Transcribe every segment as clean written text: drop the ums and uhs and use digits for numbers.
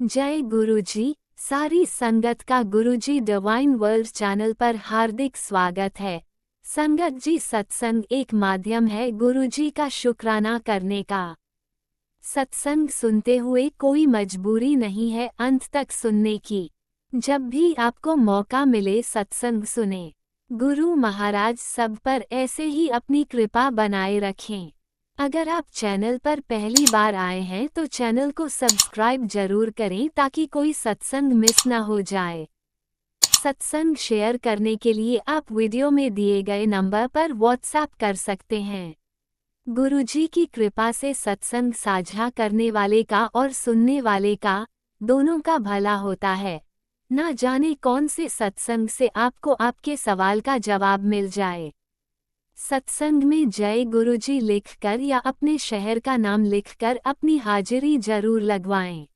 जय गुरुजी। सारी संगत का गुरुजी डिवाइन वर्ल्ड चैनल पर हार्दिक स्वागत है। संगत जी, सत्संग एक माध्यम है गुरुजी का शुक्राना करने का। सत्संग सुनते हुए कोई मजबूरी नहीं है अंत तक सुनने की। जब भी आपको मौका मिले सत्संग सुने। गुरु महाराज सब पर ऐसे ही अपनी कृपा बनाए रखें। अगर आप चैनल पर पहली बार आए हैं तो चैनल को सब्सक्राइब जरूर करें ताकि कोई सत्संग मिस ना हो जाए। सत्संग शेयर करने के लिए आप वीडियो में दिए गए नंबर पर व्हाट्सएप कर सकते हैं। गुरुजी की कृपा से सत्संग साझा करने वाले का और सुनने वाले का, दोनों का भला होता है। ना जाने कौन से सत्संग से आपको आपके सवाल का जवाब मिल जाए। सत्संग में जय गुरुजी लिखकर या अपने शहर का नाम लिखकर अपनी हाजिरी जरूर लगवाएं।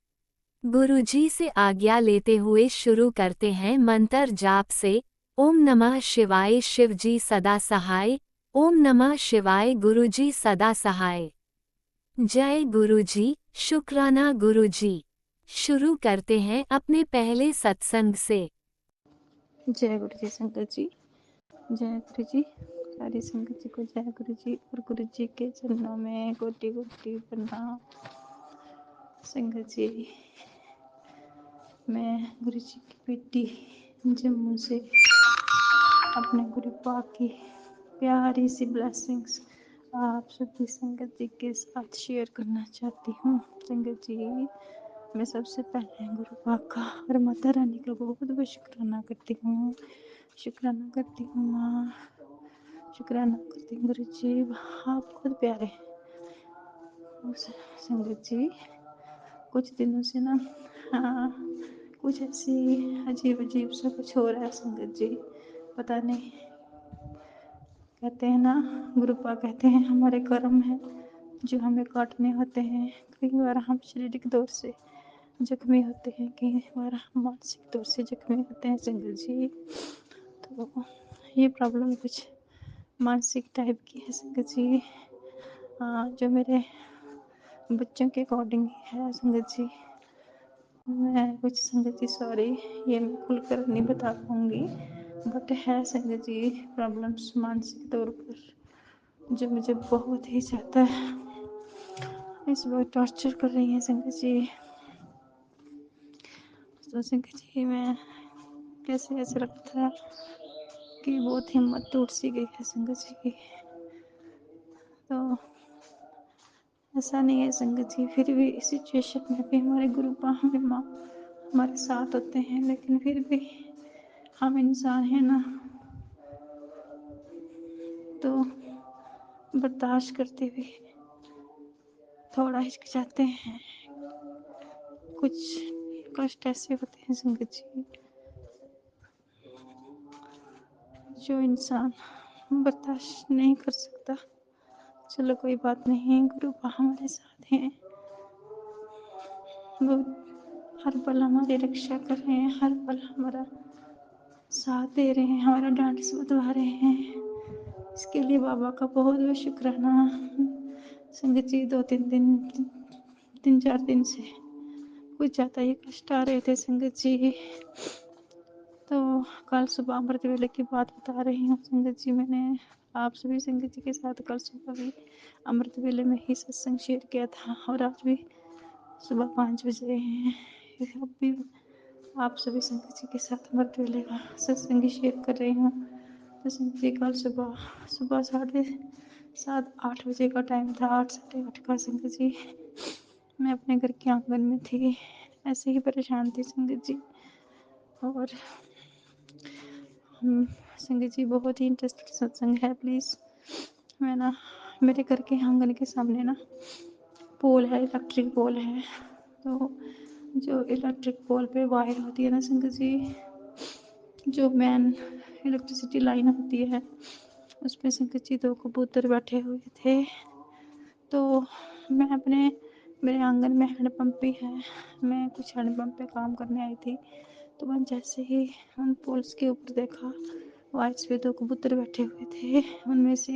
गुरुजी से आज्ञा लेते हुए शुरू करते हैं मंत्र जाप से। ओम नमः शिवाय शिवजी सदा सहाय। ओम नमः शिवाय गुरुजी सदा सहाय। जय गुरुजी, शुक्राना गुरुजी। शुरू करते हैं अपने पहले सत्संग से। जय गुरु जी। संगत जी जय गुरु जी। सारी संगत जी को जय गुरु जी और गुरु जी के चरणों में कोटि कोटि प्रणाम। संगत जी, मैं गुरु जी की बेटी जम्मू से अपने गुरु पाक की प्यारी सी ब्लेसिंग्स आप सभी संगत जी के साथ शेयर करना चाहती हूँ। संगत जी, मैं सबसे पहले गुरु पाक का और माता रानी का बहुत बहुत शुक्राना करती हूँ। शुक्राना करती हूँ माँ, शुक्राना करती हूँ गुरु जी, आप खुद प्यारे। संगत जी, कुछ दिनों से ना हाँ, कुछ ऐसी अजीब अजीब सा कुछ हो रहा है संगत जी, पता नहीं। कहते हैं ना, गुरुपा कहते हैं हमारे कर्म हैं जो हमें काटने होते हैं। कई बार हम शारीरिक तौर से जख्मी होते हैं, कई बार हम मानसिक तौर से जख्मी होते हैं संगत जी। तो ये प्रॉब्लम कुछ मानसिक टाइप की है संगत जी। जो मेरे बच्चों के अकॉर्डिंग है संगत जी। मैं कुछ संगत जी सॉरी, ये मैं खुलकर नहीं बता पाऊँगी, बट है संगत जी प्रॉब्लम्स मानसिक तौर पर जो मुझे बहुत ही ज़्यादा इस वक्त टॉर्चर कर रही हैं संगत जी। तो संगत जी, मैं कैसे ऐसा लगता है कि बहुत हिम्मत टूट सी गई है संगत जी की। तो ऐसा नहीं है संगत जी, फिर भी इस सिचुएशन में भी हमारे गुरु हमें माँ हमारे साथ होते हैं, लेकिन फिर भी हम इंसान हैं ना, तो बर्दाश्त करते हुए थोड़ा हिचकिचाते हैं। कुछ कष्ट ऐसे होते हैं संगत जी जो इंसान बर्दाश्त नहीं कर सकता। चलो कोई बात नहीं, गुरु हमारे साथ हैं, वो हर पल हमारी रक्षा कर रहे हैं, हर पल हमारा साथ दे रहे हैं, हमारा डांस बतवा रहे हैं। इसके लिए बाबा का बहुत बहुत शुक्राना। संगत जी, 3-4 दिन से कुछ ज़्यादा ही कष्ट आ रहे थे संगत जी। तो कल सुबह अमृत वेले की बात बता रही हूँ संगत जी। मैंने आप सभी संगत जी के साथ कल सुबह भी अमृत वेले में ही सत्संग शेयर किया था, और आज भी सुबह 5 बज रहे हैं। अब भी आप सभी संगत जी के साथ अमृत वेले का सत्संग शेयर कर रही हूँ। तो संगत जी, कल सुबह 7:30-8 बजे का टाइम था, 8-8:30 का संगत जी। मैं अपने घर के आंगन में थी, ऐसे ही परेशान थी संगत जी। और संगत जी, बहुत ही इंटरेस्टिंग सत्संग है, प्लीज़। मैं ना, मेरे घर के आंगन के सामने ना पोल है, इलेक्ट्रिक पोल है। तो जो इलेक्ट्रिक पोल पे वायर होती है ना संगत जी, जो मेन इलेक्ट्रिसिटी लाइन होती है, उस पे संगत जी 2 कबूतर बैठे हुए थे। तो मैं अपने मेरे आंगन में हैंडपम्प भी है, मैं कुछ हैंडपम्प पे काम करने आई थी। तो मैंने जैसे ही उन पोल्स के ऊपर देखा, वाइट्स पे 2 कबूतर बैठे हुए थे। उनमें से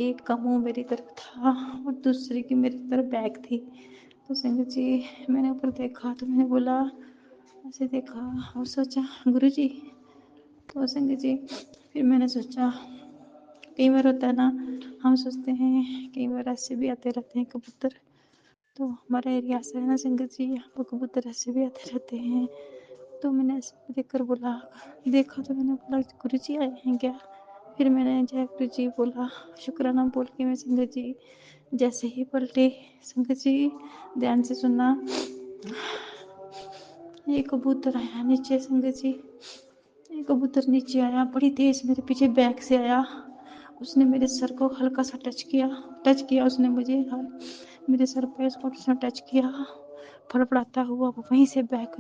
एक का मुंह मेरी तरफ था और दूसरे की मेरी तरफ बैक थी। तो संगत जी मैंने ऊपर देखा तो मैंने बोला, ऐसे देखा और सोचा गुरु जी। तो संगत जी फिर मैंने सोचा, कई बार होता है ना, हम सोचते हैं कई बार ऐसे भी आते रहते हैं कबूतर। तो हमारा एरिया ऐसा है ना संगत जी, यहाँ पर कबूतर ऐसे भी आते रहते हैं। तो मैंने ऐसे देखकर बोला, देखा तो मैंने बोला गुरु जी आए हैं क्या। फिर मैंने जय गुरु जी बोला, शुक्राना बोल के मैं संगत जी जैसे ही पलटी, संगत जी ध्यान से सुनना, ये कबूतर आया नीचे। संगत जी ये कबूतर नीचे आया, बड़ी तेज मेरे पीछे बैक से आया। उसने मेरे सर को हल्का सा टच किया उसने मुझे, मेरे सर पे उसने टच किया। फड़फड़ाता हुआ वो वहीं से बैक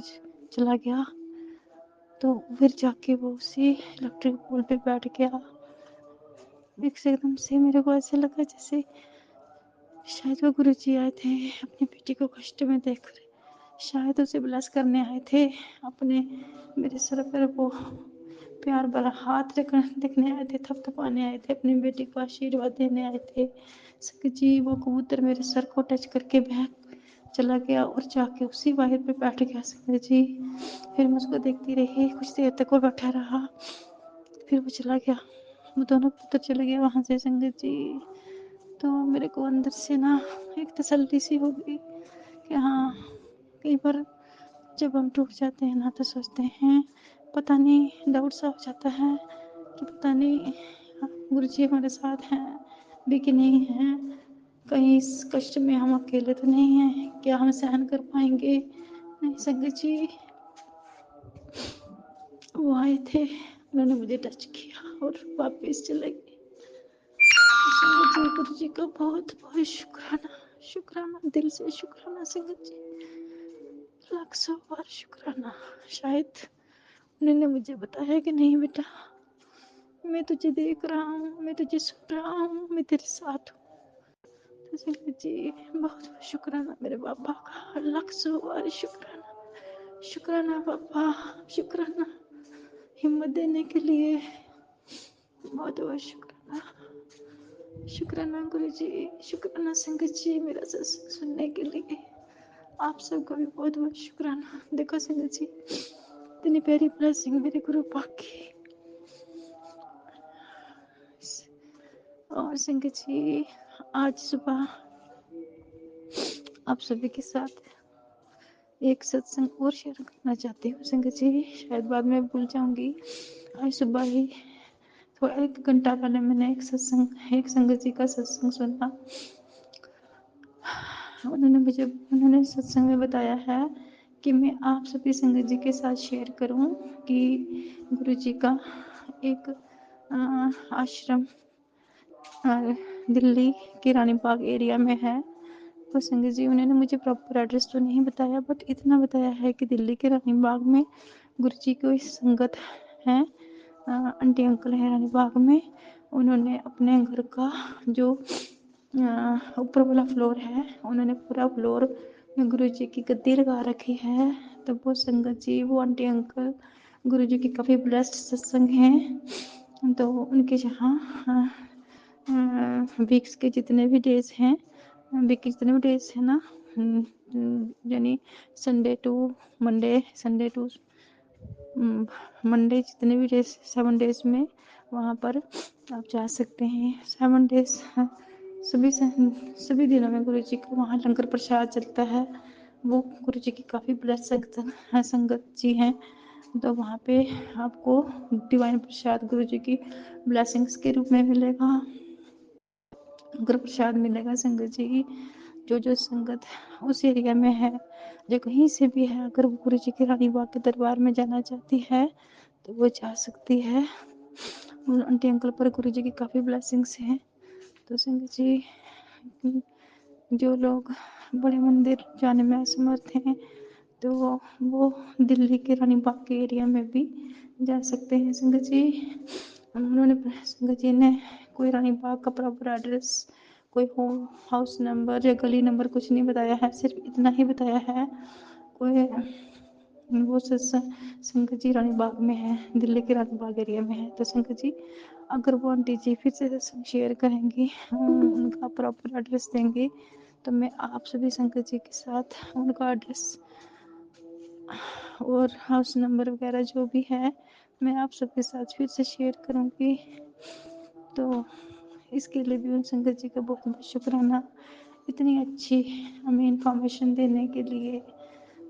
चला गया। तो फिर जाके वो उसी इलेक्ट्रिक पोल पे बैठ गया। एक से एकदम से मेरे को ऐसे लगा जैसे शायद वो गुरु जी आए थे अपनी बेटी को कष्ट में देखकर, शायद उसे ब्लेस करने आए थे अपने, मेरे सर पर वो प्यार भरा हाथ देखने आए थे, थपथपाने आए थे, अपनी बेटी को आशीर्वाद देने आए थे। सक जी वो कबूतर मेरे सर को टच करके बैक चला गया और जाके उसी वायर पे बैठ गया। संगत जी फिर मैं उसको देखती रही, कुछ देर तक वो बैठा रहा, फिर वो चला गया, वो दोनों कबूतर चले गए वहाँ से। संगत जी तो मेरे को अंदर से ना एक तसल्ली सी हो गई कि हाँ, कई बार जब हम टूट जाते हैं ना तो सोचते हैं, पता नहीं डाउट सा हो जाता है कि पता नहीं गुरु जी हमारे साथ हैं भी कि नहीं हैं, कहीं इस कष्ट में हम अकेले तो नहीं हैं, क्या हम सहन कर पाएंगे। नहीं संगत जी वो आए थे, उन्होंने मुझे टच किया और वापस चले गए। संगत जी गुरु जी का बहुत बहुत शुक्राना, शुक्राना दिल से शुक्राना संगत जी, लाख सौ बार शुक्राना। शायद उन्होंने मुझे बताया कि नहीं बेटा, मैं तुझे देख रहा हूँ, मैं तुझे सुन रहा हूँ, मैं तेरे साथ हूँ। तो संगत जी बहुत बहुत शुक्राना मेरे बाबा का, लाख सौ बार शुक्राना, शुक्राना बाबा, शुक्राना हिम्मत देने के लिए, बहुत बहुत शुक्राना, शुक्राना गुरु जी, शुक्राना संगत जी मेरा सत्संग सुनने के लिए। आप सबको भी बहुत बहुत शुक्राना। देखो संगत जी इतनी प्यारी ब्लेसिंग मेरे गुरु पाक की। और संगत जी आज सुबह आप सभी के साथ एक सत्संग और शेयर करना चाहती हूँ संगत जी, शायद बाद में भूल जाऊंगी। आज सुबह ही थोड़ा 1 घंटा पहले मैंने एक संगत जी का सत्संग सुना। उन्होंने सत्संग में बताया है कि मैं आप सभी संगत जी के साथ शेयर करूं कि गुरु जी का एक आश्रम दिल्ली के रानी बाग एरिया में है। तो संगत जी उन्होंने मुझे प्रॉपर एड्रेस तो नहीं बताया, बट इतना बताया है कि दिल्ली के रानी बाग में गुरु जी की संगत है, आंटी अंकल हैं रानी बाग में। उन्होंने अपने घर का जो ऊपर वाला फ्लोर है, उन्होंने पूरा फ्लोर में गुरु जी की गद्दी लगा रखी है। तो वो संगत जी वो आंटी अंकल गुरु जी की काफ़ी ब्लेस्ड सत्संग हैं। तो उनके यहाँ वीक्स के जितने भी डेज हैं, वीक के जितने भी डेज हैं ना, यानी संडे टू मंडे जितने भी डेज 7 डेज में वहाँ पर आप जा सकते हैं। 7 डेज सभी दिनों में गुरु जी का वहाँ लंगर प्रसाद चलता है। वो गुरु जी की काफ़ी ब्लेस्ड संगत जी हैं। तो वहाँ पे आपको डिवाइन प्रसाद गुरु जी की ब्लेसिंग्स के रूप में मिलेगा, लंगर प्रसाद मिलेगा संगत जी की। जो संगत उस एरिया में है, जो कहीं से भी है, अगर वो गुरु जी के रानी बाग के दरबार में जाना चाहती है तो वो जा सकती है। आंटी अंकल पर गुरु जी की काफ़ी ब्लेसिंग्स हैं। तो संगत जी जो लोग बड़े मंदिर जाने में असमर्थ हैं तो वो दिल्ली के रानी बाग के एरिया में भी जा सकते हैं संगत जी। उन्होंने संगत जी ने कोई रानी बाग का प्रॉपर एड्रेस, कोई होम हाउस नंबर या गली नंबर कुछ नहीं बताया है, सिर्फ इतना ही बताया है कोई वो संगत जी रानी बाग में है, दिल्ली के रानी बाग एरिया में है। तो संगत जी अगर वो आंटी जी फिर से सत्संग शेयर करेंगी, उनका प्रॉपर एड्रेस देंगे तो मैं आप सभी संगत जी के साथ उनका एड्रेस और हाउस नंबर वगैरह जो भी है मैं आप सबके साथ फिर से शेयर करूँगी। तो इसके लिए भी उन संगत जी का बहुत बहुत शुक्राना, इतनी अच्छी हमें इंफॉर्मेशन देने के लिए।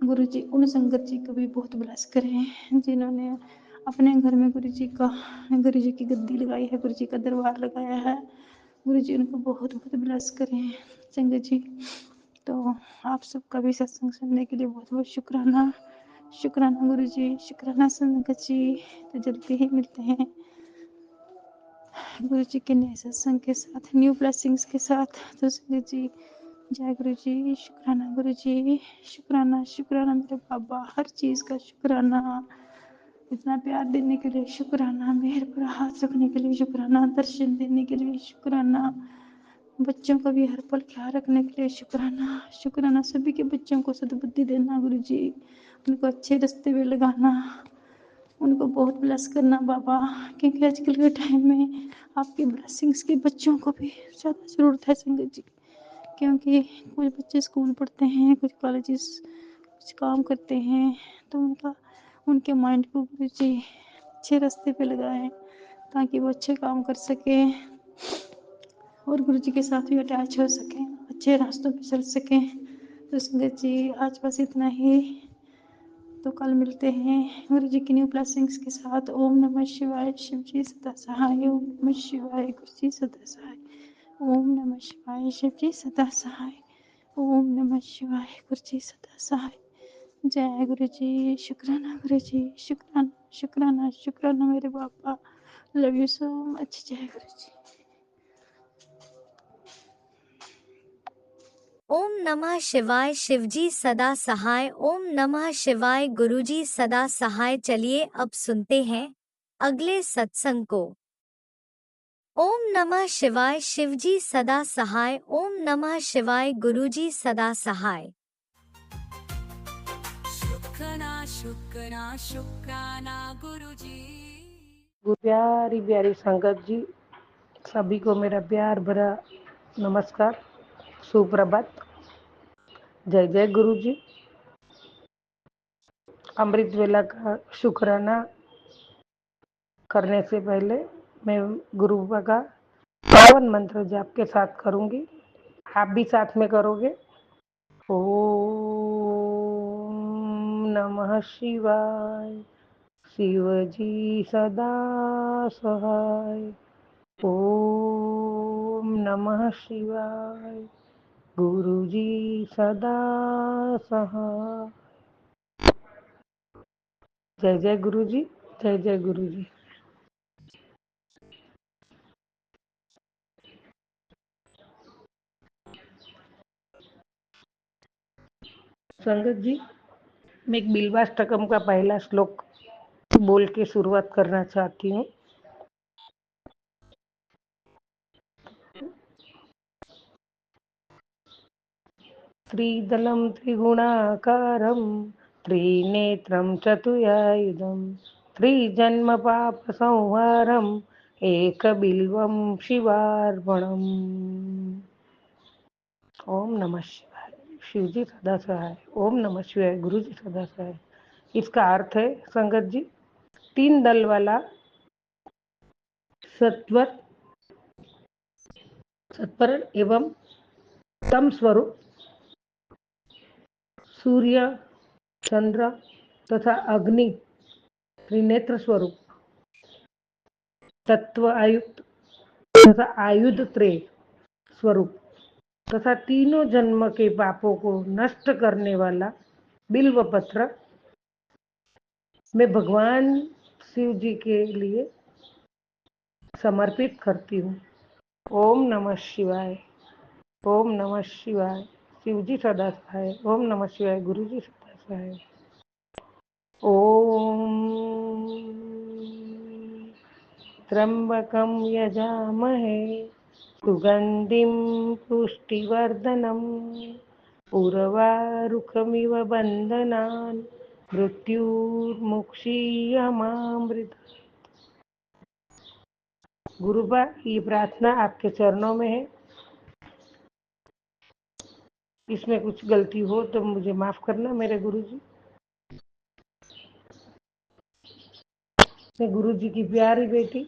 गुरु जी उन संगत जी को भी बहुत ब्लेस करें जिन्होंने अपने घर में गुरु जी की गद्दी लगाई है, गुरु जी का दरबार लगाया है। गुरु जी उनको बहुत बहुत ब्लेस करें संगत जी। तो आप सबका भी सत्संग सुनने के लिए बहुत बहुत शुक्राना। शुक्राना गुरु जी, शुक्राना संगत जी। तो जल्दी ही मिलते हैं गुरु जी के नए सत्संग के साथ, न्यू ब्लेसिंग्स के साथ। तो संगत जी जय गुरु जी, शुक्राना गुरु जी, शुक्राना शुक्राना मेरे बाबा, हर चीज़ का शुक्राना, इतना प्यार देने के लिए शुक्राना, मेहर पर हाथ रखने के लिए शुक्राना, दर्शन देने के लिए शुक्राना, बच्चों का भी हर पल ख्याल रखने के लिए शुक्राना। शुक्राना सभी के बच्चों को सद्बुद्धि देना गुरु जी, उनको अच्छे रास्ते में लगाना, उनको बहुत ब्लेस करना बाबा, क्योंकि आजकल के टाइम में आपकी ब्लेसिंग्स के बच्चों को भी ज़्यादा ज़रूरत है संगत जी। क्योंकि कुछ बच्चे स्कूल पढ़ते हैं, कुछ कॉलेजेस, कुछ काम करते हैं, तो उनके माइंड को गुरु जी अच्छे रास्ते पे लगाएं ताकि वो अच्छे काम कर सकें और गुरु जी के साथ भी अटैच हो सकें, अच्छे रास्तों पे चल सकें। तो संगत जी आज बस इतना ही, तो कल मिलते हैं गुरु जी की न्यू ब्लेसिंग्स के साथ। ओम नमः शिवाय, शिव जी सदा सहाय। ओम नमः शिवाय, गुरु जी सदा सहाय। ओम नमः शिवाय, शिव जी सदा सहाय। ओम नमः शिवाय, गुरु जी सदा सहाय। जय गुरु जी, शुक्राना गुरु जी, शुक्राना शुक्राना शुक्राना मेरे बाबा, लव यू सो मच। जय गुरु जी। ओम नमः शिवाय, शिवजी सदा सहाय। ओम नमः शिवाय, गुरुजी सदा सहाय। चलिए अब सुनते हैं अगले सत्संग को। ओम नमः शिवाय, शिवजी सदा सहाय। ओम नमः शिवाय, गुरुजी सदा सहाय। शुक्राना शुक्राना शुक्राना गुरुजी। प्यारी प्यारी संगत जी, सभी को मेरा प्यार भरा नमस्कार, सुप्रभात, जय जय गुरु जी। अमृत वेला का शुक्राना करने से पहले मैं गुरु बाबा का पावन मंत्र जाप के साथ करूंगी, आप भी साथ में करोगे। ओम नमः शिवाय, शिवजी सदा सहाय। ओम नमः शिवाय, गुरुजी सदा सहाय। जय जय गुरुजी, जय जय गुरुजी। संगत जी, मैं एक बिल्वाष्टकम का पहला श्लोक बोल के शुरुआत करना चाहती हूँ। त्रिदलं त्रिगुणाकारं त्रिनेत्रं चतुर्युधं त्रिजन्म पापसंहारम् एकबिल्वं शिवार्पणम्। ओम नमः शिवाय, शिवजी सदा सहाय। ओम नमः शिवाय, गुरु जी सदा सहाय। इसका अर्थ है संगत जी, 3 दल वाला सत्वर, सत्वर एवं तम स्वरूप, सूर्य, चंद्र तथा अग्नि, त्रिनेत्र स्वरूप, तत्व आयुक्त तथा आयुध त्रय स्वरूप तथा तीनों जन्म के पापों को नष्ट करने वाला बिल्व पत्र मैं भगवान शिव जी के लिए समर्पित करती हूँ। ओम नमः शिवाय, ओम नमः शिवाय, शिवजी सदा सहाय। ओम नमः शिवाय, गुरुजी सदा सहाय। ओम त्र्यंबकं यजामहे सुगंधिं पुष्टिवर्धनम् उर्वारुकमिव बन्धनान् मृत्युर्मुक्षीयमामृतात्। गुरुबा, ये प्रार्थना आपके चरणों में है। इसमें कुछ गलती हो तो मुझे माफ करना मेरे गुरुजी। मैं गुरुजी की प्यारी बेटी,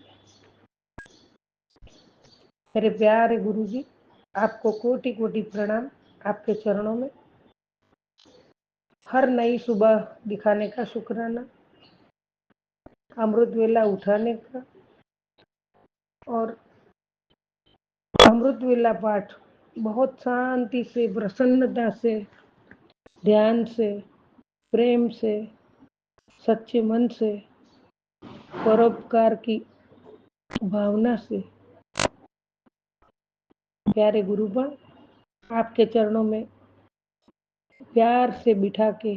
मेरे प्यारे गुरुजी, आपको कोटि कोटि प्रणाम। आपके चरणों में हर नई सुबह दिखाने का शुक्राना, अमृत वेला उठाने का और अमृत वेला पाठ बहुत शांति से, प्रसन्नता से, ध्यान से, प्रेम से, सच्चे मन से, परोपकार की भावना से प्यारे गुरुगण आपके चरणों में प्यार से बिठा के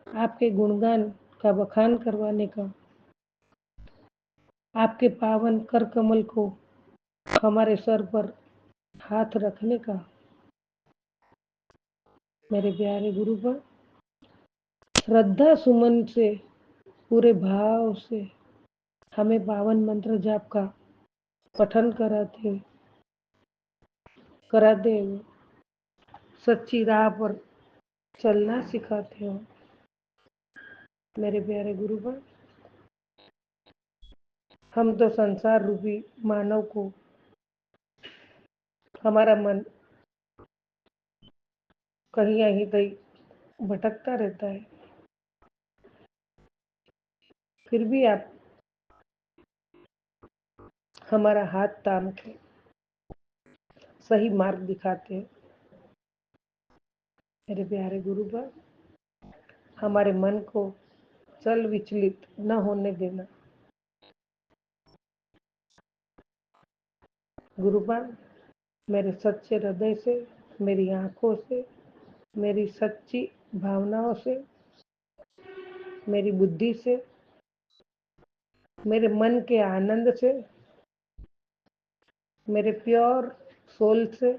आपके गुणगान का बखान करवाने का, आपके पावन कर कमल को हमारे सर पर हाथ रखने का मेरे प्यारे गुरुगण श्रद्धा सुमन से, पूरे भाव से हमें पावन मंत्र जाप का पठन कराते हुए सच्ची राह पर चलना सिखाते हो मेरे प्यारे गुरुगण। हम तो संसार रूपी मानव को हमारा मन कहीं कहीं भटकता रहता है, फिर भी आप हमारा हाथ थाम के सही मार्ग दिखाते हैं मेरे प्यारे गुरुगण। हमारे मन को चल विचलित न होने देना गुरुगण। मेरे सच्चे हृदय से, मेरी आंखों से, मेरी सच्ची भावनाओं से, मेरी बुद्धि से, मेरे मन के आनंद से, मेरे प्योर सोल से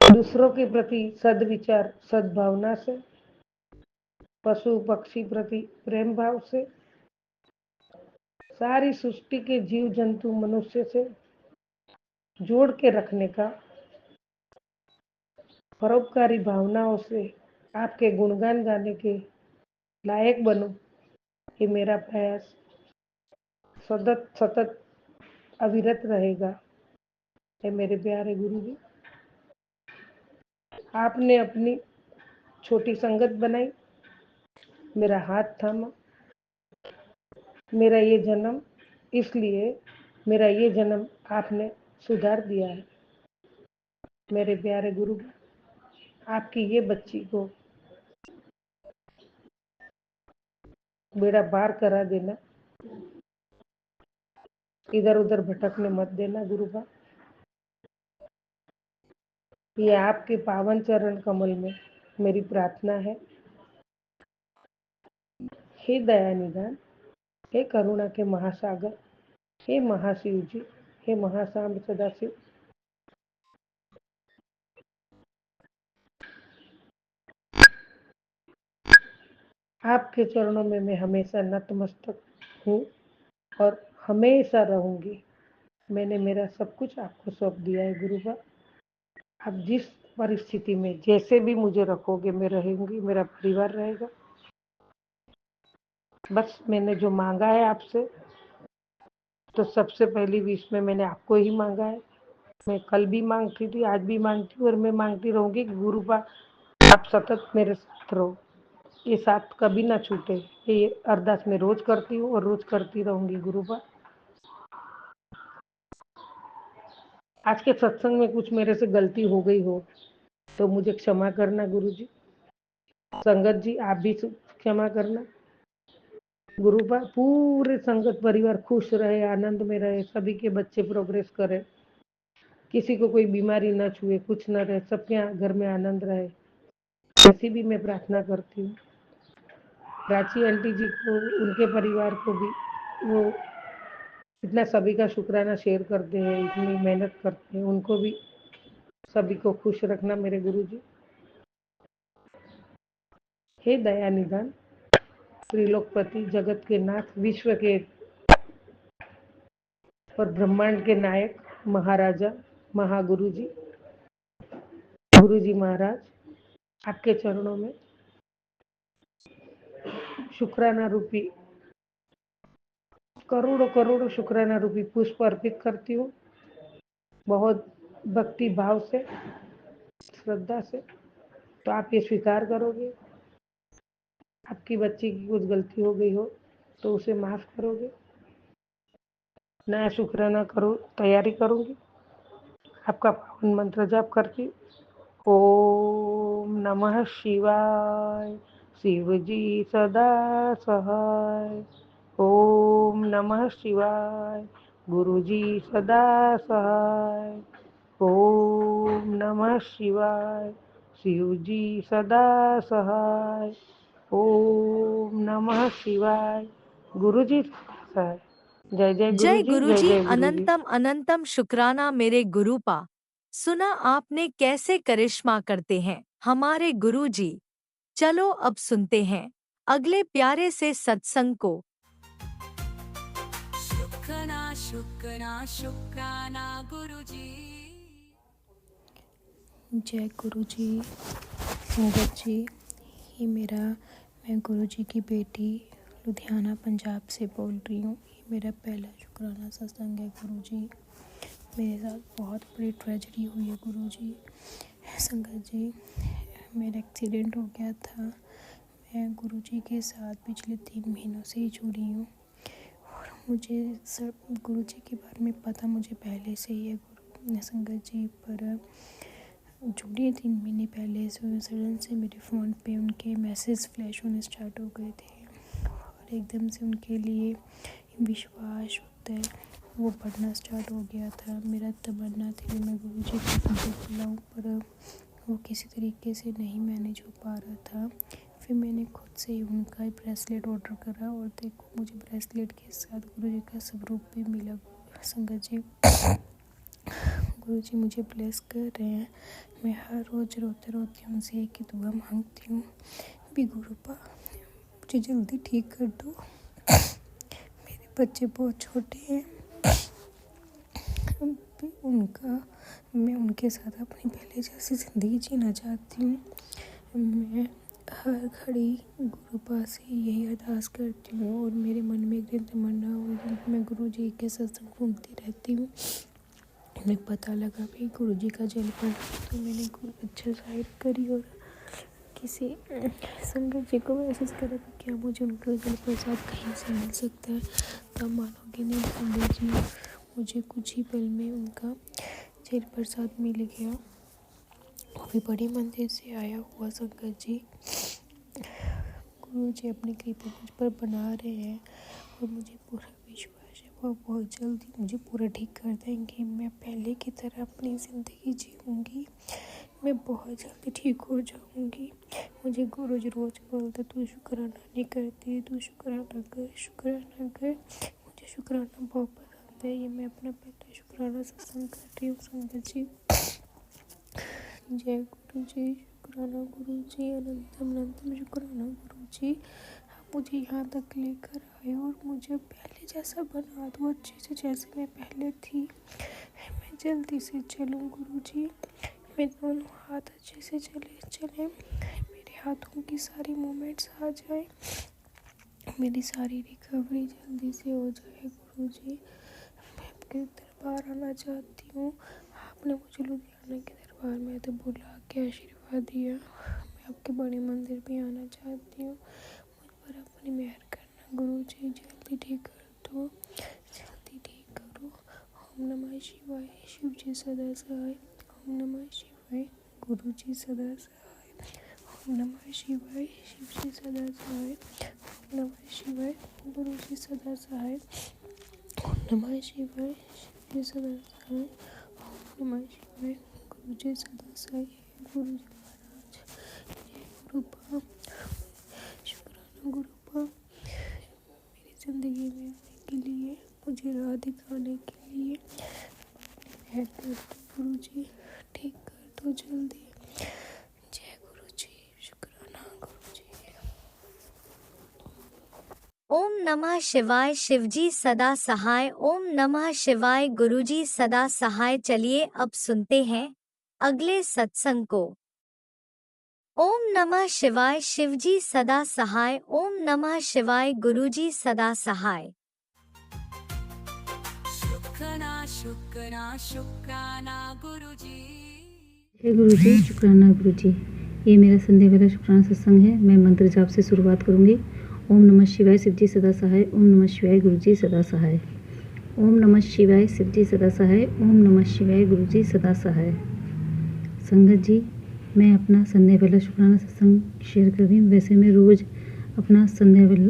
दूसरों के प्रति सद्विचार सद्भावना से, पशु पक्षी प्रति प्रेम भाव से, सारी सृष्टि के जीव जंतु मनुष्य से जोड़ के रखने का, परोपकारी भावनाओं से आपके गुणगान गाने के लायक बनो, ये मेरा प्रयास सतत सतत अविरत रहेगा। हे मेरे प्यारे गुरु जी, आपने अपनी छोटी संगत बनाई, मेरा हाथ थामा, मेरा ये जन्म इसलिए मेरा ये जन्म आपने सुधार दिया है मेरे प्यारे गुरु। आपकी ये बच्ची को बेड़ा पार करा देना, इधर उधर भटकने मत देना गुरुबा। ये आपके पावन चरण कमल में मेरी प्रार्थना है। हे दया निदान, हे करुणा के महासागर, हे महाशिव जी, हे महासाम्ब सदाशिव, आपके चरणों में मैं हमेशा नतमस्तक हूँ और हमेशा रहूंगी। मैंने मेरा सब कुछ आपको सौंप दिया है गुरुबा। आप जिस परिस्थिति में जैसे भी मुझे रखोगे मैं रहूंगी, मेरा परिवार रहेगा। बस मैंने जो मांगा है आपसे, तो सबसे पहली विश में मैंने आपको ही मांगा है। मैं कल भी मांगती थी, आज भी मांगती हूँ और मैं मांगती रहूंगी कि गुरुबा आप सतत मेरे साथ रहो, ये साथ कभी ना छूटे। ये अरदास मैं रोज करती हूँ और रोज करती रहूंगी गुरुबा। आज के सत्संग में कुछ मेरे से गलती हो गई हो तो मुझे क्षमा करना गुरुजी। संगत जी आप भी क्षमा करना गुरुबा। पूरे संगत परिवार खुश रहे, आनंद में रहे, सभी के बच्चे प्रोग्रेस करें, किसी को कोई बीमारी न छुए, कुछ न रहे, सबके घर में आनंद रहे, ऐसी भी मैं प्रार्थना करती हूँ। प्राची आंटी जी को, उनके परिवार को भी, वो इतना सभी का शुक्राना शेयर करते हैं, इतनी मेहनत करते हैं, उनको भी सभी को खुश रखना मेरे गुरुजी। हे दया निदान, त्रिलोकपति, जगत के नाथ, विश्व के और ब्रह्मांड के नायक, महाराजा, महागुरु जी, गुरु जी महाराज, आपके चरणों में शुक्राना रूपी करोड़ों करोड़ों शुक्राना रूपी पुष्प अर्पित करती हूँ, बहुत भक्ति भाव से, श्रद्धा से। तो आप ये स्वीकार करोगे? आपकी बच्ची की कुछ गलती हो गई हो तो उसे माफ करोगे? नया शुक्राना करो, तैयारी करूंगी। आपका पावन मंत्र जाप करती। ओम नमः शिवाय, शिव जी सदा सहाय। ओम नमः शिवाय, गुरु जी सदा सहाय। ओम नमः शिवाय, शिव जी सदा सहाय। ओम नमः शिवाय, गुरु जी सदा सहाय। जय जय गुरु जय जी, जय गुरुजी, जय गुरु जी। अनंतम अनंतम शुक्राना मेरे गुरुपा। सुना आपने कैसे करिश्मा करते हैं हमारे गुरुजी। चलो अब सुनते हैं अगले प्यारे से सत्संग को। शुक्राना शुक्राना शुक्राना गुरुजी। जय गुरु जी, संगत जी। मैं गुरु जी की बेटी लुधियाना पंजाब से बोल रही हूँ। ये मेरा पहला शुक्राना सत्संग है गुरु जी। मेरे साथ बहुत बड़ी ट्रेजेडी हुई है गुरु जी। संगत जी, मेरा एक्सीडेंट हो गया था। मैं गुरु जी के साथ पिछले 3 महीनों से ही जुड़ी हूँ और मुझे सब गुरु जी के बारे में पता मुझे पहले से ही है गुरु संगत जी। पर जुड़े 3 महीने पहले से सडन से मेरे फ़ोन पे उनके मैसेज फ्लैश होने स्टार्ट हो गए थे और एकदम से उनके लिए विश्वास होता है वो बढ़ना स्टार्ट हो गया था। मेरा तमन्ना थी कि मैं गुरु जी को बुलाऊँ, पर वो किसी तरीके से नहीं मैनेज हो पा रहा था। फिर मैंने खुद से ही उनका ब्रेसलेट ऑर्डर करा और देखो मुझे ब्रेसलेट के साथ गुरु जी का स्वरूप भी मिला। संगत जी, गुरु जी मुझे ब्लेस कर रहे हैं। मैं हर रोज़ रोते रोते उनसे एक ही दुआ मांगती हूँ, भी गुरुपा मुझे जल्दी ठीक कर दो। मेरे बच्चे बहुत छोटे हैं, मैं उनके साथ अपनी पहले जैसी ज़िंदगी जीना चाहती हूँ। मैं हर घड़ी गुरुपा से यही अरदास करती हूँ और मेरे मन में एक दिन तमन्ना हुई कि मैं गुरु जी के सत्संग घूमती रहती हूँ। उन्हें पता लगा भाई गुरु जी का जल पर, तो मैंने खूब अच्छा साइड करी और किसी संगत जी को मैसेज करा कि क्या मुझे उनका जल प्रसाद कहीं से मिल सकता है। तब मानोगे नहीं संगत जी, मुझे कुछ ही पल में उनका जल प्रसाद मिल गया। वो भी बड़ी मंदिर से आया हुआ। संगत जी, गुरु जी अपनी कृपा मुझ पर बना रहे हैं और मुझे पूरा विश्वास है वो बहुत जल्दी मुझे पूरा ठीक कर देंगे। मैं पहले की तरह अपनी ज़िंदगी जीऊँगी, मैं बहुत जल्दी ठीक हो जाऊँगी। मुझे गुरु जी रोज़ बोलते तू शुक्राना नहीं करती, तू शुक्राना कर, शुक्राना कर। मुझे शुक्राना बहुत पसंद है। ये मैं अपना पहला शुक्राना सत्संग कर रही हूँ। संगत जी, जय गुरु जी, शुक्राना गुरु जी, अनंतम अनंतम शुक्राना गुरु जी। आप मुझे यहाँ तक लेकर आए और मुझे पहले जैसा बना दो, अच्छे से जैसे मैं पहले थी। मैं जल्दी से चलूँ गुरु जी, मेरे दोनों हाथ अच्छे से चले, मेरे हाथों की सारी मूवमेंट्स आ जाए, मेरी सारी रिकवरी जल्दी से हो जाए गुरु जी। मैं आपके दरबार आना चाहती हूँ। आपने मुझे लुधियाना के दरबार में तो बुला के आशीर्वाद दिया। मैं आपके बड़े मंदिर भी आना चाहती हूँ। मुझ पर अपनी मेहर करना गुरु जी, जल्दी ठीक कर दो, जल्दी ठीक करो। ओम नमः शिवाय, शिव जी सदा सहाय। ओम नमः शिवाय, गुरु जी सदा सहाय। ओम नमः शिवाय, शिव जी सदा सहाय। ओम नमः शिवाय, गुरु जी सदा सहाय। ओम नमः शिवाय, शिव जी सदा सहाय। ओम नमः शिवाय, गुरु जी सदा सहाय। गुरु जी महाराज, जय गुरुपा, शुक्राना गुरुपा, मेरी ज़िंदगी में आने के लिए, मुझे राह दिखाने के लिए। मेहर कर दो गुरु जी, ठीक कर दो जल्दी। जय गुरु जी, शुक्राना गुरु जी। ओम नमः शिवाय। शिवजी सदा सहाय। ओम नमः शिवाय। गुरुजी सदा सहाय। चलिए अब सुनते हैं अगले सत्संग को। ओम नमः शिवाय। शिवजी सदा सहाय। ओम नमः शिवाय। गुरुजी सदा सहाय। शुक्राना शुक्राना शुक्राना गुरुजी। हे गुरुजी, शुक्राना गुरुजी। ये मेरा संध्या वाला शुक्राना सत्संग है। मैं मंत्र जाप से शुरुआत करूंगी। ओम नमः शिवाय। शिवजी सदा सहाय। ओम नमः शिवाय। गुरुजी सदा सहाय। ओम नमः शिवाय। शिवजी सदा सहाय। ओम नमः शिवाय। गुरुजी सदा सहाय। संगत जी, मैं अपना संध्या वाला शुक्राना सत्संग शेयर कर रही हूँ। वैसे मैं रोज़ अपना संध्या वाला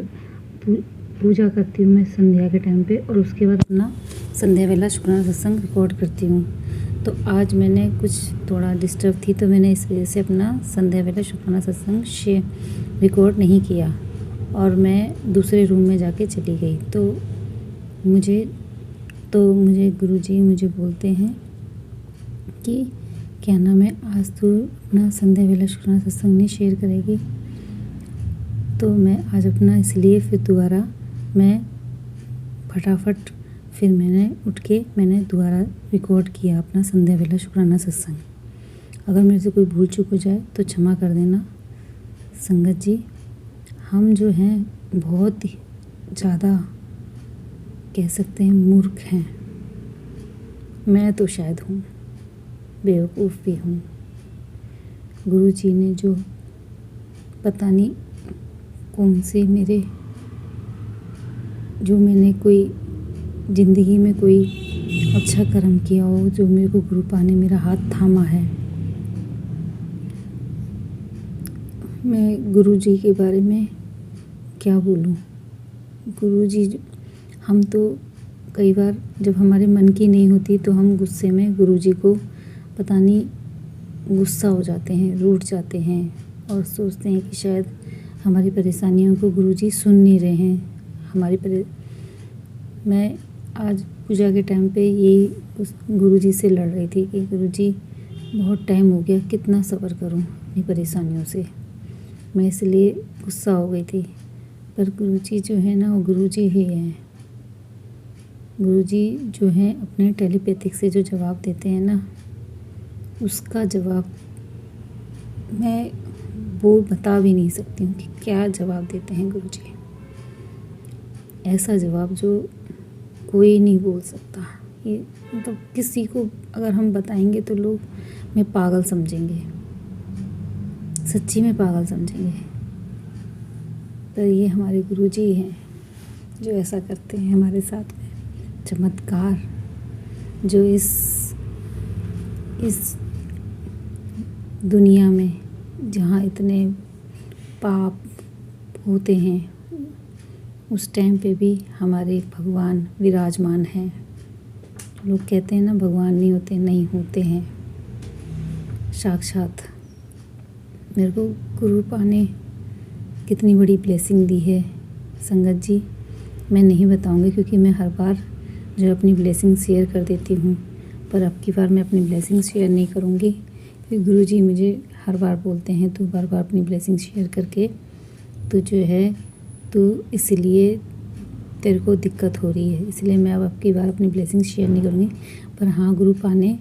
पूजा करती हूँ मैं संध्या के टाइम पे, और उसके बाद अपना संध्या वाला शुक्राना सत्संग रिकॉर्ड करती हूँ। तो आज मैंने कुछ थोड़ा डिस्टर्ब थी, तो मैंने इस वजह से अपना संध्या वाला शुक्राना सत्संग रिकॉर्ड नहीं किया और मैं दूसरे रूम में जाके चली गई। तो मुझे गुरुजी मुझे बोलते हैं कि क्या नाम है, आज तो अपना संध्या वाला शुक्राना सत्संग नहीं शेयर करेगी। तो मैं आज अपना इसलिए फिर दोबारा मैं फटाफट फिर मैंने उठ के मैंने दोबारा रिकॉर्ड किया अपना संध्या वाला शुक्राना सत्संग। अगर मेरे से कोई भूल चूक हो जाए तो क्षमा कर देना संगत जी। हम जो हैं बहुत ही ज़्यादा कह सकते हैं मूर्ख हैं। मैं तो शायद हूँ, बेवकूफ़ भी हूँ। गुरुजी ने जो पता नहीं कौन से मैंने कोई ज़िंदगी में कोई अच्छा कर्म किया हो, जो मेरे को गुरु पा ने मेरा हाथ थामा है। मैं गुरुजी के बारे में क्या बोलूं। गुरुजी, हम तो कई बार जब हमारे मन की नहीं होती तो हम गुस्से में गुरुजी को पता नहीं गुस्सा हो जाते हैं, रूठ जाते हैं और सोचते हैं कि शायद हमारी परेशानियों को गुरुजी सुन नहीं रहे हैं। मैं आज पूजा के टाइम पे यही उस गुरुजी से लड़ रही थी कि गुरुजी बहुत टाइम हो गया, कितना सब्र करूं अपनी परेशानियों से। मैं इसलिए गुस्सा हो गई थी। पर गुरुजी जो है ना, वो गुरुजी ही हैं। गुरुजी जो हैं अपने टेलीपैथिक से जो जवाब देते हैं ना, उसका जवाब मैं वो बता भी नहीं सकती हूँ कि क्या जवाब देते हैं गुरुजी। ऐसा जवाब जो कोई नहीं बोल सकता। ये मतलब किसी को अगर हम बताएंगे तो लोग मैं पागल समझेंगे, सच्ची में पागल समझेंगे। पर ये हमारे गुरुजी हैं जो ऐसा करते हैं हमारे साथ में चमत्कार, जो इस दुनिया में जहाँ इतने पाप होते हैं उस टाइम पे भी हमारे भगवान विराजमान हैं। लोग कहते हैं ना भगवान नहीं होते, नहीं होते हैं साक्षात। मेरे को गुरु पा ने कितनी बड़ी ब्लेसिंग दी है संगत जी, मैं नहीं बताऊंगी क्योंकि मैं हर बार जो अपनी ब्लेसिंग शेयर कर देती हूँ, पर अब की बार मैं अपनी ब्लेसिंग शेयर नहीं करूँगी क्योंकि गुरुजी मुझे हर बार बोलते हैं तू बार बार अपनी ब्लेसिंग शेयर करके तो जो है तो इसलिए तेरे को दिक्कत हो रही है, इसलिए मैं अब की बार अपनी ब्लेसिंग शेयर नहीं करूँगी। पर हाँ, गुरु पा ने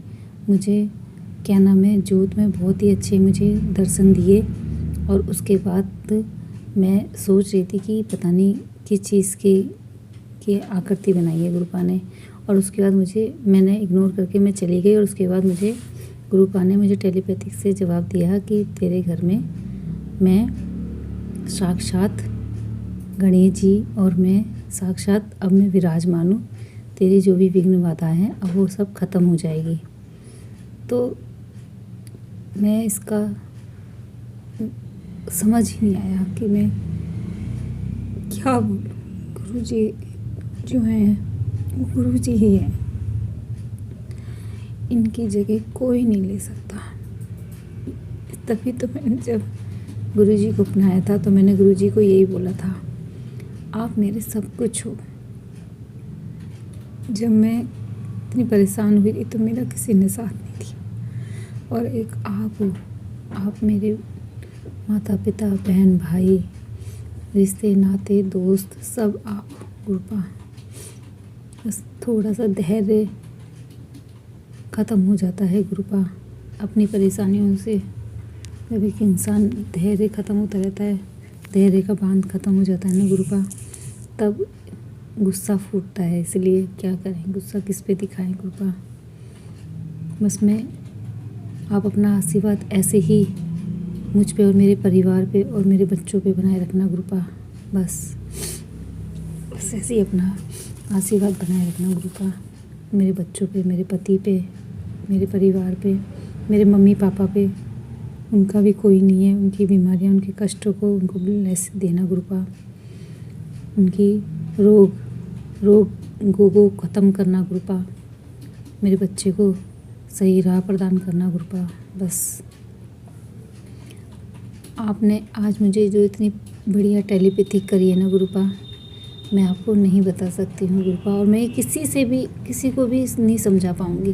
मुझे क्या नाम है जोत में बहुत ही अच्छे मुझे दर्शन दिए और उसके बाद मैं सोच रही थी कि पता नहीं किस चीज़ की आकृति बनाई है गुरु पा ने, और उसके बाद मैंने इग्नोर करके मैं चली गई। और उसके बाद मुझे गुरु पा ने मुझे टेलीपैथिक से जवाब दिया कि तेरे घर में मैं साक्षात गणेश जी और मैं साक्षात अब मैं विराजमान हूँ। तेरी जो भी विघ्न बाधाएं हैं अब वो सब ख़त्म हो जाएगी। तो मैं इसका समझ ही नहीं आया कि मैं क्या बोलूँ। गुरुजी जो हैं वो गुरुजी ही हैं, इनकी जगह कोई नहीं ले सकता। तभी तो मैंने जब गुरुजी को अपनाया था तो मैंने गुरुजी को यही बोला था, आप मेरे सब कुछ हो। जब मैं इतनी परेशान हुई थी तो मेरा किसी ने साथ नहीं दिया, और एक आप हो, आप मेरे माता पिता बहन भाई रिश्ते नाते दोस्त सब आप गुरुपा। बस थोड़ा सा धैर्य ख़त्म हो जाता है गुरुपा अपनी परेशानियों से। जब एक इंसान धैर्य ख़त्म होता रहता है, धैर्य का बांध ख़त्म हो जाता है ना गुरुपा, तब गुस्सा फूटता है। इसलिए क्या करें, गुस्सा किस पे दिखाएं गुरुपा। बस मैं आप अपना आशीर्वाद ऐसे ही मुझ पे और मेरे परिवार पे और मेरे बच्चों पे बनाए रखना गुरुपा। बस ऐसे ही अपना आशीर्वाद बनाए रखना गुरुपा, मेरे बच्चों पे, मेरे पति पे, मेरे परिवार पे, मेरे मम्मी पापा पे। उनका भी कोई नहीं है, उनकी बीमारियां, उनके कष्टों को उनको ब्लेस देना गुरुपा। उनकी रोगों को ख़त्म करना गुरुपा। मेरे बच्चे को सही राह प्रदान करना गुरुपा। बस आपने आज मुझे जो इतनी बढ़िया टेलीपैथी करी है ना गुरुपा, मैं आपको नहीं बता सकती हूँ गुरुपा। और मैं किसी को भी नहीं समझा पाऊँगी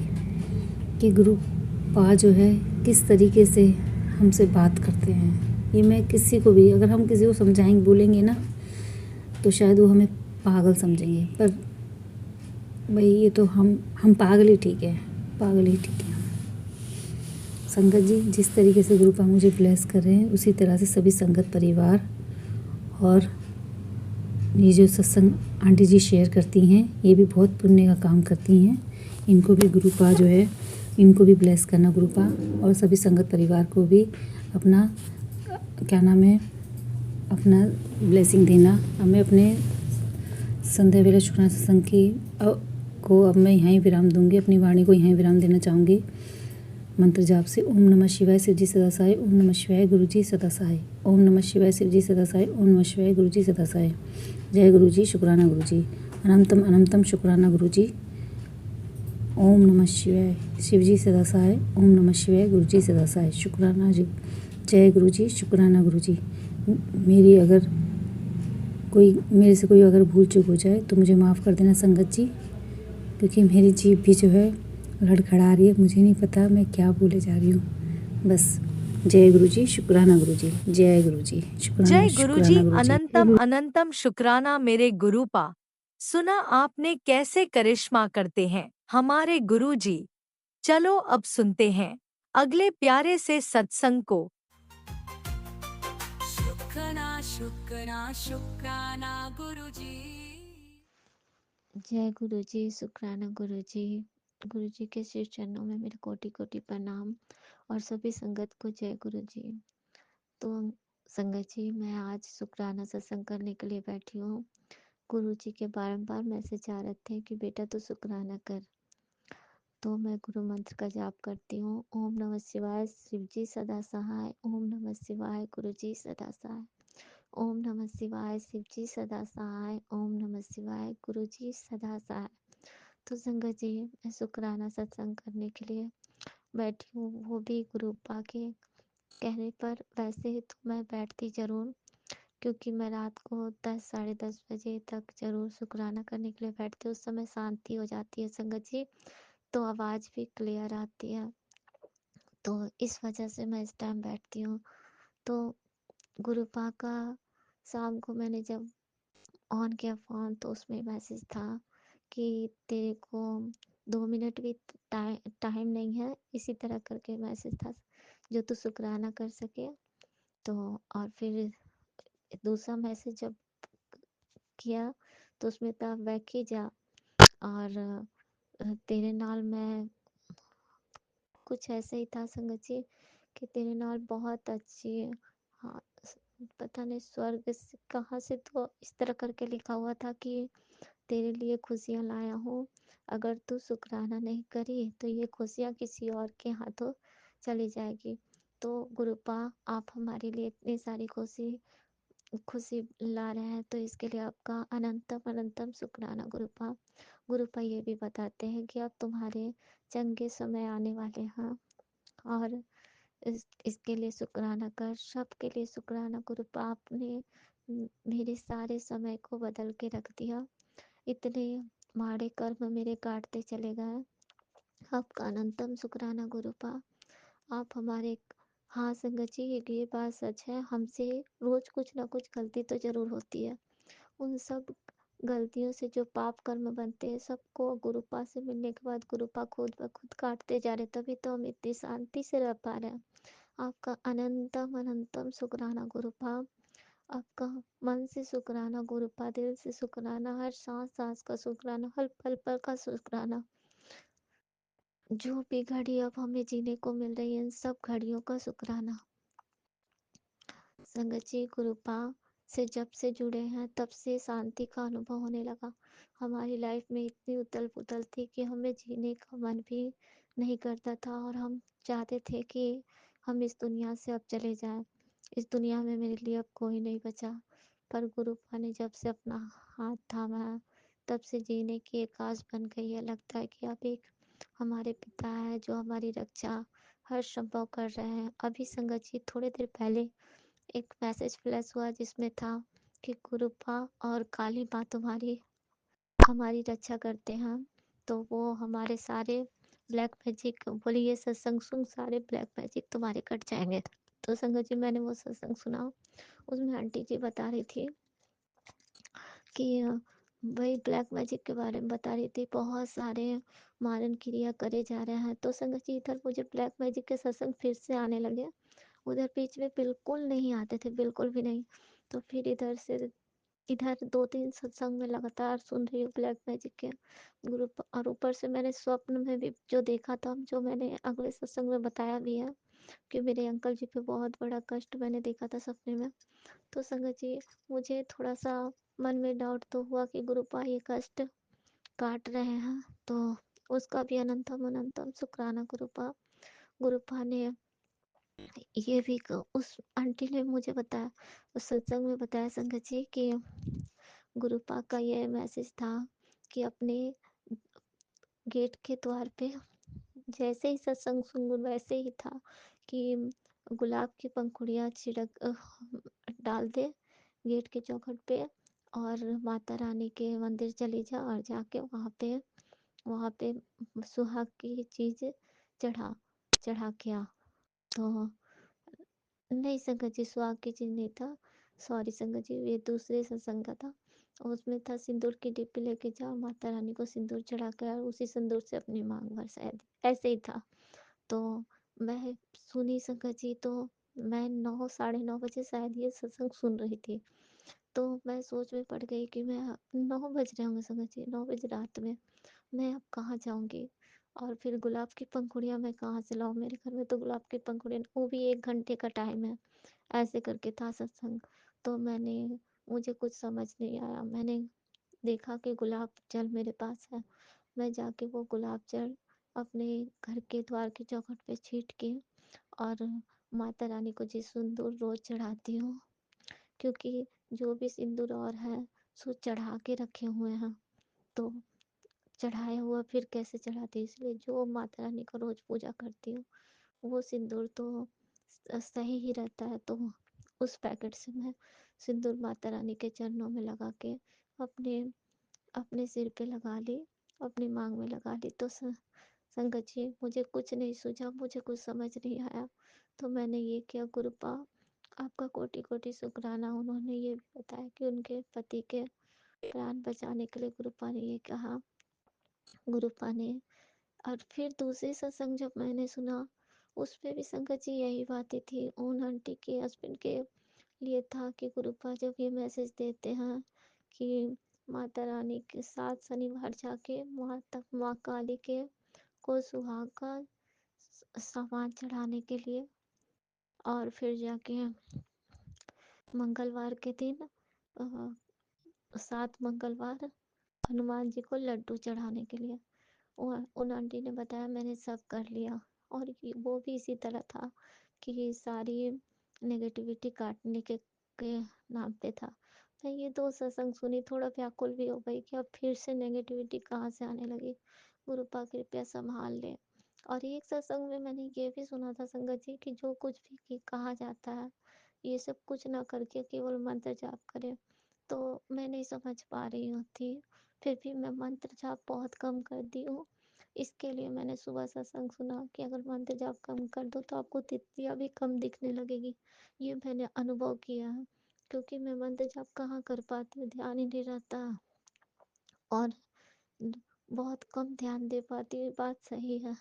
कि गुरुपा जो है किस तरीके से हमसे बात करते हैं। ये मैं किसी को भी, अगर हम किसी को समझाएंगे बोलेंगे ना, तो शायद वो हमें पागल समझेंगे। पर भाई ये तो हम पागल ही ठीक है, पागल ही ठीक है। संगत जी, जिस तरीके से गुरुपा मुझे ब्लेस कर रहे हैं, उसी तरह से सभी संगत परिवार और ये जो सत्संग आंटी जी शेयर करती हैं, ये भी बहुत पुण्य का काम करती हैं। इनको भी गुरुपा जो है, इनको भी ब्लेस करना गुरुपा, और सभी संगत परिवार को भी अपना क्या नाम है, अपना ब्लेसिंग देना। अब मैं अपने संध्या वेला शुक्राना सत्संग को अब मैं यहाँ ही विराम दूंगी, अपनी वाणी को यहाँ ही विराम देना चाहूँगी मंत्र जाप से। ओम नमः शिवाय शिवजी सदा सहाय, ओम नमः शिवाय गुरुजी सदा सहाय, ओम नमः शिवाय शिवजी सदा सहाय, ओम नमः शिवाय गुरुजी सदा सहाय। जय गुरुजी, शुक्राना गुरुजी, अनंतम अनंतम शुक्राना गुरुजी। ओम नमः शिवाय शिवजी सदा सहाय, ओम नमः शिवाय गुरुजी सदा सहाय, शुक्राना जी। जय गुरुजी, शुक्राना गुरुजी। मेरे से कोई अगर भूल चूक हो जाए तो मुझे माफ़ कर देना संगत जी, क्योंकि मेरी जीभ भी जो है लड़खड़ा रही है, मुझे नहीं पता मैं क्या बोले जा रही हूँ। बस जय गुरुजी, शुक्राना गुरुजी, जय गुरुजी, शुक्राना जय गुरुजी, शुक्राना गुरुजी। अनंतम अनंतम शुक्राना मेरे गुरुपा। सुना आपने कैसे करिश्मा करते हैं हमारे गुरुजी। चलो अब सुनते हैं अगले प्यारे से सत्संग को। शुक्राना शुक्राना शुक्राना गुरुजी। जय गुरु जी, शुक्राना गुरु जी। गुरु जी के श्री चरणों में मेरे कोटि कोटि प्रणाम और सभी संगत को जय गुरु जी। तो संगत जी, मैं आज शुक्राना सत्संग करने के लिए बैठी हूँ। गुरु जी के बारंबार मैसेज आ रहे थे कि बेटा तू शुक्राना कर, तो मैं गुरु मंत्र का जाप करती हूँ। ओम नमः शिवाय शिव जी सदा सहाय, ओम नमः शिवाय गुरु जी सदा सहाय, ओम नमः शिवाय शिव जी सदा सहाय, ओम नमः शिवाय गुरु जी सदा सहाय। तो संगत जी, मैं शुक्राना सत्संग करने के लिए बैठी हूँ, वो भी गुरुपा के कहने पर। वैसे तो मैं बैठती जरूर, क्योंकि मैं रात को 10 साढ़े 10 बजे तक जरूर शुक्राना करने के लिए बैठती हूँ। उस समय शांति हो जाती है संगत जी, तो आवाज़ भी क्लियर आती है, तो इस वजह से मैं इस टाइम बैठती हूँ। तो गुरुपा का शाम को मैंने जब ऑन किया फ़ोन, तो उसमें मैसेज था कि तेरे को 2 मिनट भी टाइम नहीं है, इसी तरह करके मैसेज था, जो तू शुक्राना कर सके। तो और फिर दूसरा मैसेज जब किया तो उसमें था वैखी जा, और तेरे नाल मैं, कुछ ऐसे ही था संगत जी कि तेरे नाल बहुत अच्छी है। हाँ, पता नहीं स्वर्ग से कहाँ से, तो इस तरह करके लिखा हुआ था कि तेरे लिए खुशियाँ लाया हूँ, अगर तू शुक्राना नहीं करी तो ये खुशियाँ किसी और के हाथों चली जाएगी। तो गुरुपा, आप हमारे लिए इतनी सारी खुशी ला रहे हैं, तो इसके लिए आपका अनंतम अनंतम शुक्राना गुरुपा। गुरुपा ये भी बताते हैं कि अब तुम्हारे चंगे समय आने वाले हैं, और इसके लिए शुक्राना कर, सबके लिए शुक्राना गुरुपा। आपने मेरे सारे समय को बदल के रख दिया, इतने माड़े कर्म मेरे काटते चले गए। आपका अनंतम शुक्राना गुरुपा। आप हाँ संगत जी, ये बात सच है, हमसे रोज कुछ ना कुछ गलती तो जरूर होती है। उन सब गलतियों से जो पाप कर्म बनते हैं, सबको गुरुपा से मिलने के बाद गुरुपा खुद ब खुद काटते जा रहे, तभी तो हम इतनी शांति से रह पा रहे हैं। आपका अनंतम अनंतम शुक्राना गुरुपा। आपका मन से शुक्राना गुरुपा, दिल से शुक्राना, हर सांस सांस का शुक्राना, हर पल पल का शुक्राना। जो भी घड़ी अब हमें जीने को मिल रही है, इन सब घड़ियों का शुक्राना। संगत जी, गुरुपा से जब से जुड़े हैं तब से शांति का अनुभव होने लगा। हमारी लाइफ में इतनी उथल पुथल थी कि हमें जीने का मन भी नहीं करता था, और हम चाहते थे कि हम इस दुनिया से अब चले जाएं। इस दुनिया में मेरे लिए अब कोई नहीं बचा। पर गुरुपा ने जब से अपना हाथ थामा है, तब से जीने की एक आस बन गई है। लगता है कि अब एक हमारे पिता है जो हमारी रक्षा हर संभव कर रहे हैं। अभी संगत जी, थोड़ी देर पहले एक मैसेज फ्लैश हुआ जिसमें था कि गुरुपा और काली माँ तुम्हारी हमारी रक्षा करते हैं। तो वो हमारे सारे ब्लैक मैजिक, बोलिए सत्संग सुन, सारे ब्लैक मैजिक तुम्हारे कट जाएंगे। तो संगत जी, मैंने वो सत्संग सुना। उसमें आंटी जी बता रही थी कि वही ब्लैक मैजिक के बारे में बता रही थी, बहुत सारे मारन क्रिया करे जा रहे हैं। तो संगत जी, इधर मुझे ब्लैक मैजिक के सत्संग फिर से आने लगे। उधर बीच में बिल्कुल नहीं आते थे, बिल्कुल भी नहीं। तो फिर इधर 2-3 सत्संग में लगातार सुन रही हूँ ब्लैक मैजिक के ग्रुप। और ऊपर से मैंने स्वप्न में भी जो देखा था, जो मैंने अगले सत्संग में बताया भी है कि मेरे अंकल जी पे बहुत बड़ा कष्ट मैंने देखा था सपने में। तो संगत जी, मुझे थोड़ा सा मन में डाउट तो हुआ कि गुरुपा ये कष्ट काट रहे हैं, तो उसका भी अनंतम अनंतम शुक्राना गुरुपा। गुरुपा ने ये भी उस आंटी ने मुझे बताया, उस सत्संग में बताया संगत जी कि गुरुपा का ये मैसेज था कि अपने गेट के द्वार पे, जैसे ही सत्संग सुन वैसे ही था कि गुलाब की पंखुड़ियाँ छिड़क डाल दे गेट के चौखट पे, और माता रानी के मंदिर चली जा और जाके वहाँ पे सुहाग की चीज़ चढ़ा चढ़ा के आ। तो नहीं संगत जी, सुहाग की चीज नहीं था, सॉरी संगत जी, ये दूसरे सत्संग का था। उसमें था सिंदूर की डिब्बी लेके जाओ, माता रानी को सिंदूर चढ़ा कर और उसी सिंदूर से अपनी मांग भर, शायद ऐसे ही था। तो मैं सुनी संगत जी, तो मैं 9 साढ़े 9 बजे शायद ये सत्संग सुन रही थी। तो मैं सोच में पड़ गई कि मैं 9 बज रहे होंगे संगत जी, 9 बजे रात में मैं अब कहाँ जाऊंगी, और फिर गुलाब की पंखुड़ियाँ मैं कहाँ से लाऊं, मेरे घर में तो गुलाब की पंखुड़ियाँ, वो भी 1 घंटे का टाइम है, ऐसे करके था सत्संग। तो मुझे कुछ समझ नहीं आया। मैंने देखा कि गुलाब जल मेरे पास है, मैं जाके वो गुलाब जल अपने घर के द्वार की चौखट पे छीट के और माता रानी को जी सिंदूर रोज चढ़ाती हूँ, क्योंकि जो भी सिंदूर और है सो चढ़ा के रखे हुए हैं। तो चढ़ाया हुआ फिर कैसे चढ़ाती, इसलिए जो माता रानी को रोज पूजा करती हूँ वो सिंदूर तो सही ही रहता है। तो उस पैकेट से मैं सिंदूर माता रानी के चरणों में लगा के अपने अपने सिर पे लगा ली, अपनी मांग में लगा ली। तो संगत जी, मुझे कुछ नहीं सूझा, मुझे कुछ समझ नहीं आया। तो मैंने ये किया, गुरुपा आपका कोटि कोटि शुक्राना। उन्होंने ये भी बताया कि उनके पति के प्राण बचाने के लिए गुरुपा ने ये कहा, गुरुपा ने। और फिर दूसरी सत्संग जब मैंने सुना, उसमें भी संगत जी यही बातें थी। उन आंटी के हस्बैंड के लिए था कि गुरुपा जब ये मैसेज देते हैं कि माता रानी के साथ शनिवार जाके माँ काली के को सुहाग का सामान चढ़ाने के लिए, और फिर जाके मंगलवार के दिन 7 मंगलवार हनुमान जी को लड्डू चढ़ाने के लिए। उन आंटी ने बताया, मैंने सब कर लिया। और वो भी इसी तरह था कि सारी नेगेटिविटी काटने के नाम पे था। मैं ये 2 सत्संग सुनी, थोड़ा व्याकुल भी हो गई कि अब फिर से नेगेटिविटी कहाँ से आने लगी, गुरुपा कृपया संभाल ले। और एक सत्संग में मैंने ये भी सुना था संगत जी कि जो कुछ भी कहा जाता है, ये सब कुछ ना करके केवल मंत्र जाप करें। तो मैं नहीं समझ पा रही हूँ थी, फिर भी मैं मंत्र जाप बहुत कम कर दी हूँ। इसके लिए मैंने सुबह सत्संग सुना कि अगर मंत्र जाप कम कर दो तो आपको तितलियाँ भी कम दिखने लगेगी। ये मैंने अनुभव किया है, क्योंकि मैं मंत्र जाप कहाँ कर पाती हूँ, ध्यान ही नहीं रहता और बहुत कम ध्यान दे पाती हूँ, बात सही है।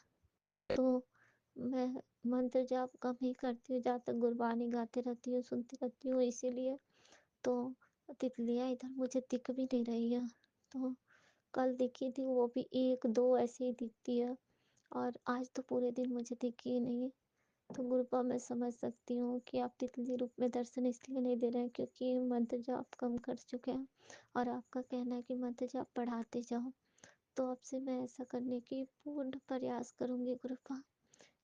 तो मैं मंत्र जाप कम ही करती हूँ, ज़्यादातर गुरबानी गाती रहती हूँ, सुनती रहती हूँ, इसीलिए तो तितलियाँ इधर मुझे दिख भी नहीं रही है। तो कल दिखी थी, वो भी 1-2 ऐसे ही दिखती है और आज तो पूरे दिन मुझे दिखी ही नहीं। तो गुरुपा मैं समझ सकती हूँ कि आप तितली रूप में दर्शन इसलिए नहीं दे रहे हैं क्योंकि मंत्र जाप कम कर चुके हैं और आपका कहना है कि मंत्र जाप बढ़ाते जाओ। तो आपसे मैं ऐसा करने की पूर्ण प्रयास करूँगी गुरुपा,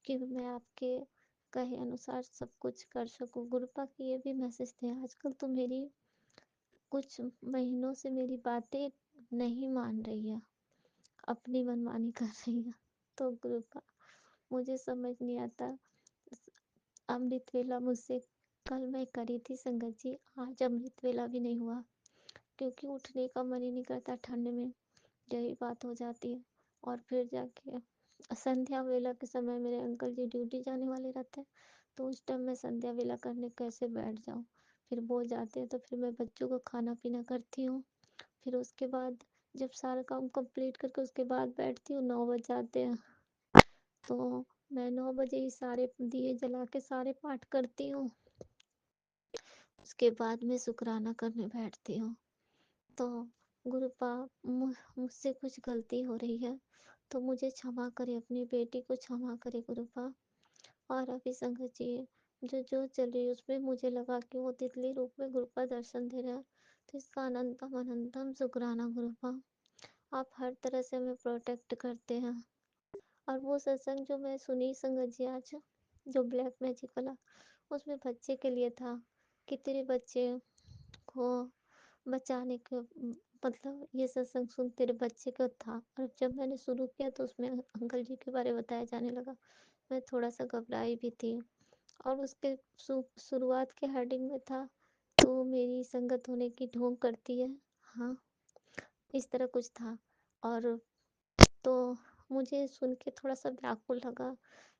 कि मैं आपके कहे अनुसार सब कुछ कर सकूँ। गुरुपा की ये भी मैसेज थे, आजकल तो मेरी कुछ महीनों से मेरी बातें नहीं मान रही है, अपनी मनमानी कर रही है। तो गुरुपा मुझे समझ नहीं आता, अमृत वेला मुझसे कल मैं करी थी संगत जी, आज अमृत वेला भी नहीं हुआ क्योंकि उठने का मन ही नहीं करता ठंड में, यही बात हो जाती है। और फिर जाके संध्या वेला के समय मेरे अंकल जी ड्यूटी जाने वाले रहते हैं, तो उस टाइम मैं संध्या वेला करने कैसे बैठ जाऊँ। फिर वो जाते हैं तो फिर मैं बच्चों को खाना पीना करती हूँ, फिर उसके बाद जब सारा काम कंप्लीट करके उसके बाद बैठती हूँ 9 बज जाते हैं। तो मैं 9 बजे ही सारे दिए जला के सारे पाठ करती हूँ, उसके बाद मैं शुक्राना करने बैठती हूँ। तो गुरुपा मुझसे कुछ गलती हो रही है तो मुझे क्षमा करे, अपनी बेटी को क्षमा करे गुरुपा। और अभी संगत जी जो चल रही है उसमें मुझे लगा कि वो तितली रूप में गुरुपा दर्शन दे रहा है, तो इसका अनंतम अनंतम शुक्राना गुरुपा। आप हर तरह से हमें प्रोटेक्ट करते हैं। और वो सत्संग जो मैं सुनी संगत जी आज, जो ब्लैक मैजिक वाला, उसमें बच्चे के लिए था कि तेरे बच्चे को बचाने के मतलब ये सत्संग सुन तेरे बच्चे का था। और जब मैंने शुरू किया तो उसमें अंकल जी के बारे में बताया जाने लगा, मैं थोड़ा सा घबराई भी थी। और उसके शुरुआत के हेडिंग में था, तो मेरी संगत होने की ढोंग करती है, हाँ इस तरह कुछ था। और तो मुझे सुन के थोड़ा सा व्याकुल लगा,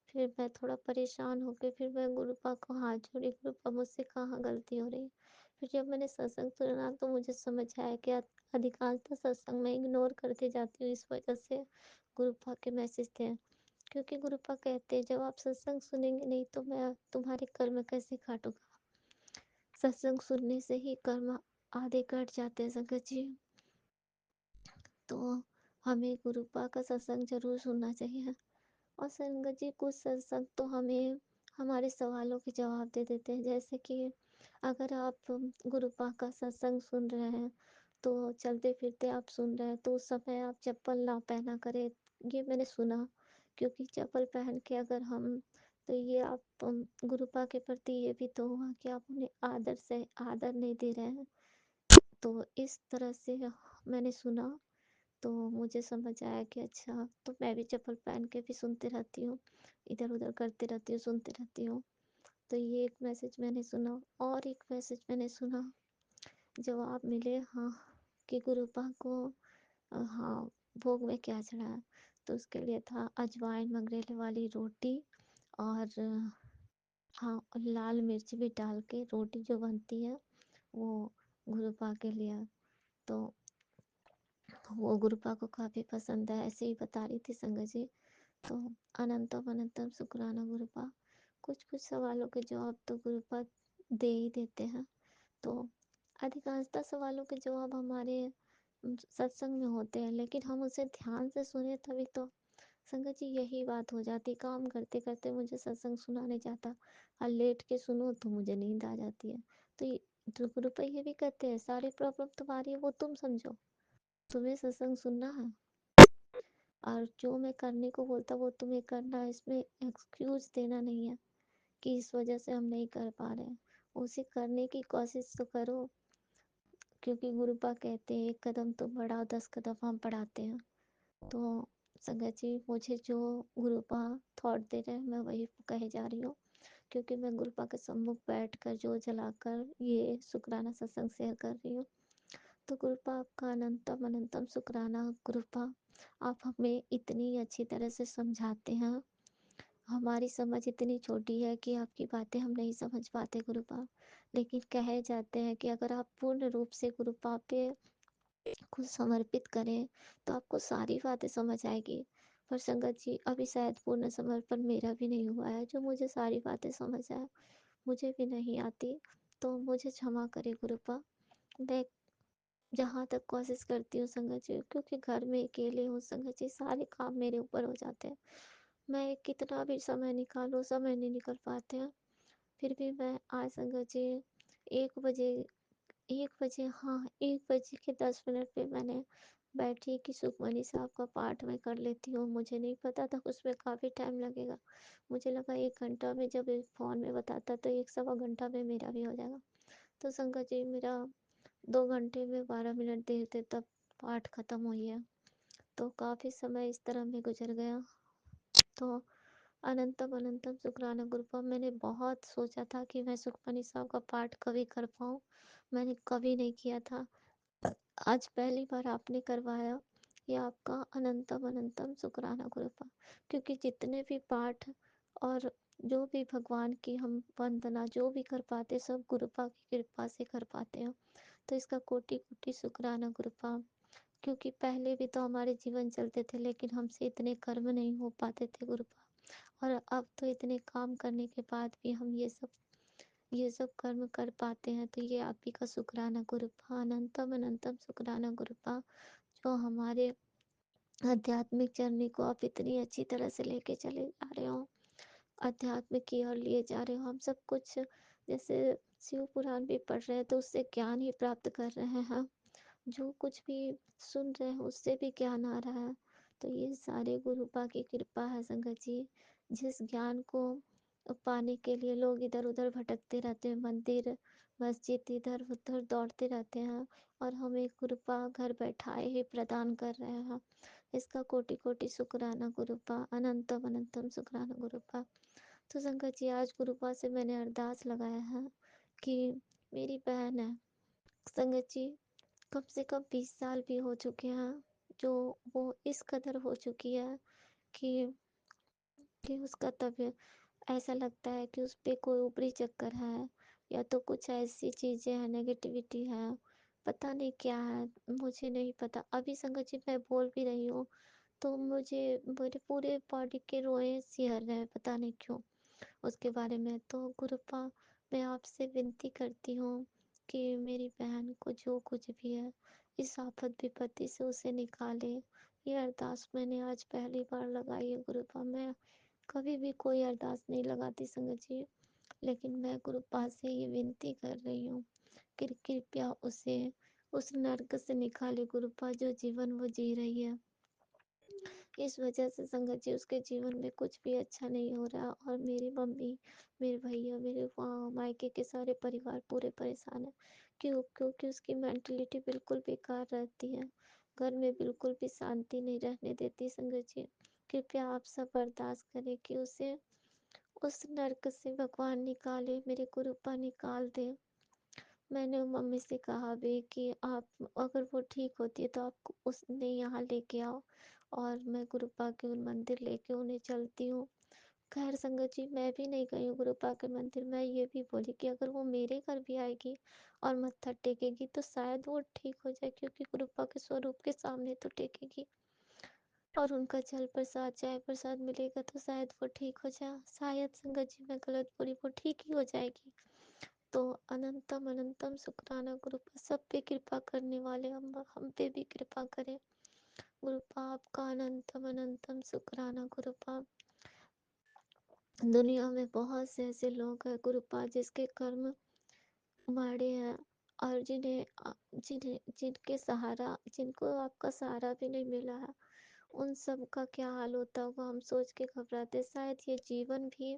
फिर मैं थोड़ा परेशान हो गई, फिर मैं गुरुपा को हाथ जोड़ी, गुरुपा मुझसे कहाँ गलती हो रही। फिर जब मैंने सत्संग सुना तो मुझे समझ आया कि अधिकांशतः सत्संग में इग्नोर करते जाती हूँ, इस वजह से गुरुपा के मैसेज थे। क्योंकि गुरुपा कहते हैं जब आप सत्संग सुनेंगे नहीं तो मैं तुम्हारे कर्म कैसे काटूंगा। सत्संग सुनने से ही कर्म आधे कट जाते हैं संगत जी। तो हमें गुरुपा का सत्संग जरूर सुनना चाहिए। और संगत जी कुछ सत्संग तो हमें हमारे सवालों के जवाब दे देते हैं, जैसे कि अगर आप गुरुपा का सत्संग सुन रहे हैं तो चलते फिरते आप सुन रहे हैं तो उस समय आप चप्पल ना पहना करें, ये मैंने सुना। क्योंकि चप्पल पहन के अगर हम, तो ये आप गुरुपा के प्रति ये भी तो हुआ कि आप उन्हें आदर नहीं दे रहे हैं। तो इस तरह से मैंने सुना, तो मुझे समझ आया कि अच्छा, तो मैं भी चप्पल पहन के भी सुनती रहती हूँ, इधर उधर करती रहती हूँ, सुनती रहती हूँ। तो ये एक मैसेज मैंने सुना। और एक मैसेज मैंने सुना, जवाब मिले हाँ कि गुरुपा को हाँ भोग में क्या चढ़ाया, तो उसके लिए था अजवाइन मंगरेले वाली रोटी और हाँ लाल मिर्च भी डाल के रोटी जो बनती है वो गुरुपा के लिए। तो वो गुरुपा को काफ़ी पसंद है, ऐसे ही बता रही थी संगत जी। तो अनंतम अनंतम शुक्राना गुरुपा। कुछ कुछ सवालों के जवाब तो गुरुपा दे ही देते हैं। तो अधिकांशतः सवालों के जवाब हमारे सत्संग में होते हैं, लेकिन हम उसे ध्यान से सुने तभी तो। संगत जी यही बात हो जाती, काम करते करते मुझे सत्संग सुना नहीं जाता और लेट के सुनो तो मुझे नींद आ जाती है। तो तो गुरुपा ये भी कहते हैं सारी प्रॉब्लम तुम्हारी है, वो तुम समझो, तुम्हें सत्संग सुनना है और जो मैं करने को बोलता वो तुम्हें करना है। इसमें एक्सक्यूज देना नहीं है कि इस वजह से हम नहीं कर पा रहे हैं, उसे करने की कोशिश तो करो। क्योंकि गुरुपा कहते हैं एक कदम तुम बढ़ाओ 10 कदम हम बढ़ाते हैं। तो संगत जी मुझे जो गुरुपा थॉट दे रहे हैं मैं वही कहे जा रही हूँ, क्योंकि मैं गुरुपा के सम्मुख बैठकर जो जलाकर ये शुक्राना सत्संग शेयर कर रही हूँ। तो गुरुपा आपका अनंतम अनंतम शुक्राना गुरुपा। आप हमें इतनी अच्छी तरह से समझाते हैं। हमारी समझ इतनी छोटी है कि आपकी बातें हम नहीं समझ पाते गुरुपा। लेकिन कहे जाते हैं कि अगर आप पूर्ण रूप से गुरुपा पे खुद समर्पित करें तो आपको सारी बातें समझ आएगी। पर संगत जी अभी शायद पूर्ण समर्पण मेरा भी नहीं हुआ है जो मुझे सारी बातें समझ आए। मुझे भी नहीं आती, तो मुझे क्षमा करे गुरुपा। मैं जहाँ तक कोशिश करती हूँ संगत जी, क्योंकि घर में अकेले हूँ संगत जी, सारे काम मेरे ऊपर हो जाते हैं। मैं कितना भी समय निकालूं, समय नहीं निकल पाते हैं। फिर भी मैं आज संगत जी 1 बजे 1 बजे, हाँ 1 बजे के 10 मिनट पे मैंने बैठी कि सुखमनी साहब का पाठ मैं कर लेती हूँ। मुझे नहीं पता था उसमें काफ़ी टाइम लगेगा। मुझे लगा 1 घंटा में, जब एक फ़ोन में बताता तो 1 सवा घंटा में मेरा भी हो जाएगा। तो संगत जी मेरा 2 घंटे में 12 मिनट देर थे तब पाठ खत्म हुई है। तो काफ़ी समय इस तरह में गुजर गया। तो अनंतम अनंतम शुक्राना गुरुपा। मैंने बहुत सोचा था कि मैं सुखमनी साहब का पाठ कभी कर पाऊँ, मैंने कभी नहीं किया था। आज पहली बार आपने करवाया, ये आपका अनंतम अनंतम शुक्राना गुरुपा। क्योंकि जितने भी पाठ और जो भी भगवान की हम वंदना जो भी कर पाते सब गुरुपा की कृपा से कर पाते हैं। तो इसका कोटि कोटि शुक्राना गुरुपा। क्योंकि पहले भी तो हमारे जीवन चलते थे लेकिन हमसे इतने कर्म नहीं हो पाते थे गुरुपा। और अब तो इतने काम करने के बाद भी हम ये सब कर्म कर पाते हैं, तो ये आप ही का शुक्राना गुरुपा। अनंतम अनंतम शुक्राना गुरुपा, जो हमारे आध्यात्मिक जर्नी को आप इतनी अच्छी तरह से लेके चले जा रहे हो, अध्यात्म की ओर लिए जा रहे हो। हम सब कुछ जैसे शिव पुराण भी पढ़ रहे हैं तो उससे ज्ञान ही प्राप्त कर रहे हैं हम। जो कुछ भी सुन रहे हैं उससे भी ज्ञान आ रहा है। तो ये सारे गुरुपा की कृपा है संगत जी। जिस ज्ञान को पाने के लिए लोग इधर उधर भटकते रहते हैं, मंदिर मस्जिद इधर उधर दौड़ते रहते हैं, और हमें कृपा घर बैठाए ही प्रदान कर रहे हैं। इसका कोटि कोटि शुक्राना गुरुपा। अनंतम अनंतम शुक्राना गुरुपा। तो संगत जी आज गुरुपा से मैंने अरदास लगाया है कि मेरी बहन है संगत जी, कम से कम 20 साल भी हो चुके हैं, जो वो इस कदर हो चुकी है कि उसका तबीयत ऐसा लगता है कि उस पे कोई ऊपरी चक्कर है, या तो कुछ ऐसी चीज़ें हैं, नेगेटिविटी है, पता नहीं क्या है, मुझे नहीं पता। अभी संगत जी मैं बोल भी रही हूँ तो मुझे मेरे पूरे बॉडी के रोए सिहर रहे हैं, पता नहीं क्यों उसके बारे में। तो गुरुपा मैं आपसे विनती करती हूँ कि मेरी बहन को जो कुछ भी है इस आफत विपत्ति से उसे निकाले। ये अरदास मैंने आज पहली बार लगाई है गुरुपा। मैं कभी भी कोई अरदास नहीं लगाती संगत जी, लेकिन मैं गुरुपा से ये विनती कर रही हूँ कि कृपया उसे उस नर्क से निकाले गुरुपा जो जीवन वो जी रही है। इस वजह से संगत जी उसके जीवन में कुछ भी अच्छा नहीं हो रहा, और मेरी मम्मी, मेरे भैया, मेरे मायके के सारे परिवार पूरे परेशान हैं। क्यों? क्योंकि उसकी मेंटलिटी बिल्कुल बेकार रहती है, घर में बिल्कुल भी शांति नहीं रहने देती संगत जी। कृपया आप सब बर्दाश्त करें कि उसे उस नर्क से भगवान निकाले, मेरे गुरुपा निकाल दे। मैंने मम्मी से कहा भी कि आप अगर वो ठीक होती है तो आप उसने यहाँ लेके आओ, और मैं गुरुपा के मंदिर लेके उन्हें चलती हूँ। खैर संगत जी मैं भी नहीं गई हूँ गुरुपा के मंदिर। मैं ये भी बोली कि अगर वो मेरे घर भी आएगी और मत्था टेकेगी तो शायद वो ठीक हो जाए, क्योंकि गुरुपा के स्वरूप के सामने तो टेकेगी और उनका जल प्रसाद चाय प्रसाद मिलेगा तो शायद वो ठीक हो जाए। शायद संगत जी मैं गलत बोली, वो ठीक ही हो जाएगी। तो अनंतम अनंतम शुक्राना गुरुपा। सब पे कृपा करने वाले हम पे भी कृपा करें गुरुपा। आपका अनंतम अनंतम शुक्राना गुरुपा। दुनिया में बहुत से ऐसे लोग हैं गुरुपा जिसके कर्म माड़े हैं, और जिनके सहारा, जिनको आपका सहारा भी नहीं मिला है, उन सब का क्या हाल होता होगा हम सोच के घबराते। शायद ये जीवन भी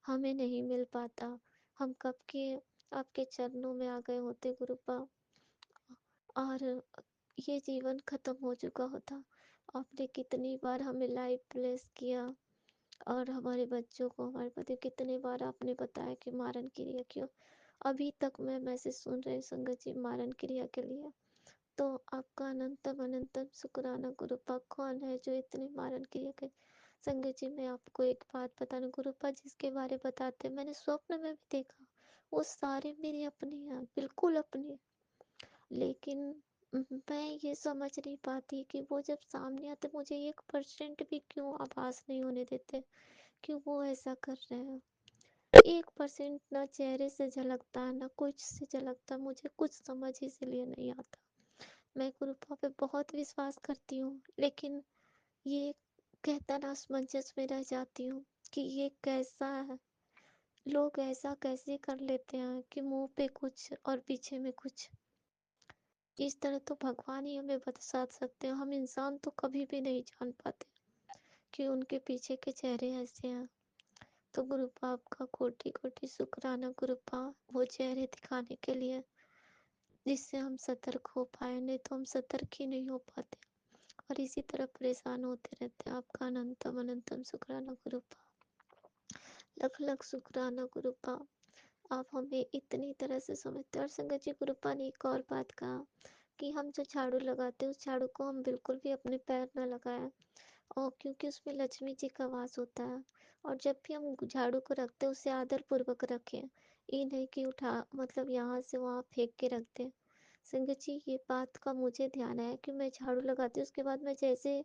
हमें नहीं मिल पाता, हम कब के आपके चरणों में आ गए होते गुरुपा, और ये जीवन खत्म हो चुका होता। आपने कितनी बार हमें लाइव ब्लेस किया, और हमारे बच्चों को, हमारे पति कितनी बार आपने बताया कि मारन क्रिया क्यों। अभी तक मैं मैसेज सुन रही हूँ संगत जी मारन क्रिया के लिए। तो आपका अनंतम अनंतम शुक्राना गुरुपा। कौन है जो इतनी मारन क्रिया करे? संगत जी मैं आपको एक बात बताना गुरुपा, जिसके बारे बताते मैंने स्वप्न में भी देखा, वो सारे मेरे अपने हैं, बिल्कुल अपने। लेकिन मैं ये समझ नहीं पाती कि वो जब सामने आते मुझे 1% भी क्यों आभास नहीं होने देते, क्यों वो ऐसा कर रहे हैं। 1% ना चेहरे से झलकता है, ना कुछ से झलकता, मुझे कुछ समझ इसलिए नहीं आता। मैं गुरुपा पे बहुत विश्वास करती हूँ, लेकिन ये कहता ना असमंजस में रह जाती हूँ कि ये कैसा है, लोग ऐसा कैसे कर लेते हैं कि मुंह पे कुछ और पीछे में कुछ। इस तरह तो भगवान ही हमें बता सकते हैं, हम इंसान तो कभी भी नहीं जान पाते कि उनके पीछे के चेहरे ऐसे हैं। तो गुरुपा आपका कोटि कोटि शुक्राना गुरुपा, वो चेहरे दिखाने के लिए जिससे हम सतर्क हो पाए, नहीं तो हम सतर्क ही नहीं हो पाते और इसी तरह परेशान होते रहते हैं। आपका अनंतम अनंतम शुक्राना गुरुपा, लख लख शुक्राना गुरुपा। आप हमें इतनी तरह से समझते हैं। और संगत जी गुरुपा ने एक और बात कहा कि हम जो झाड़ू लगाते हैं उस झाड़ू को हम बिल्कुल भी अपने पैर न लगाएं, और क्योंकि उसमें लक्ष्मी जी का वास होता है। और जब भी हम झाड़ू को रखते हैं उसे आदर पूर्वक रखें, ये नहीं कि उठा मतलब यहाँ से वहाँ फेंक के रख दें। संगत जी ये बात का मुझे ध्यान है कि मैं झाड़ू लगाती हूँ उसके बाद मैं जैसे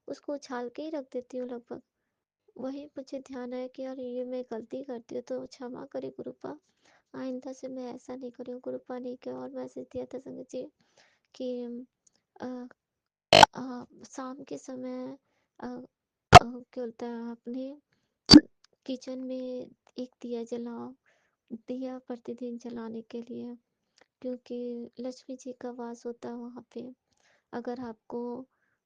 उसको उछाल के ही रख देती हूँ लगभग। वही मुझे ध्यान है कि यार ये मैं गलती करती हूँ, तो क्षमा करे गुरुपा, आइंदा से मैं ऐसा नहीं करूँ। गुरुपा ने क्या और मैसेज दिया था संगत जी कि शाम के समय क्या बोलता है अपने किचन में एक दिया जलाओ, दिया प्रतिदिन जलाने के लिए, क्योंकि लक्ष्मी जी का वास होता है वहाँ पे। अगर आपको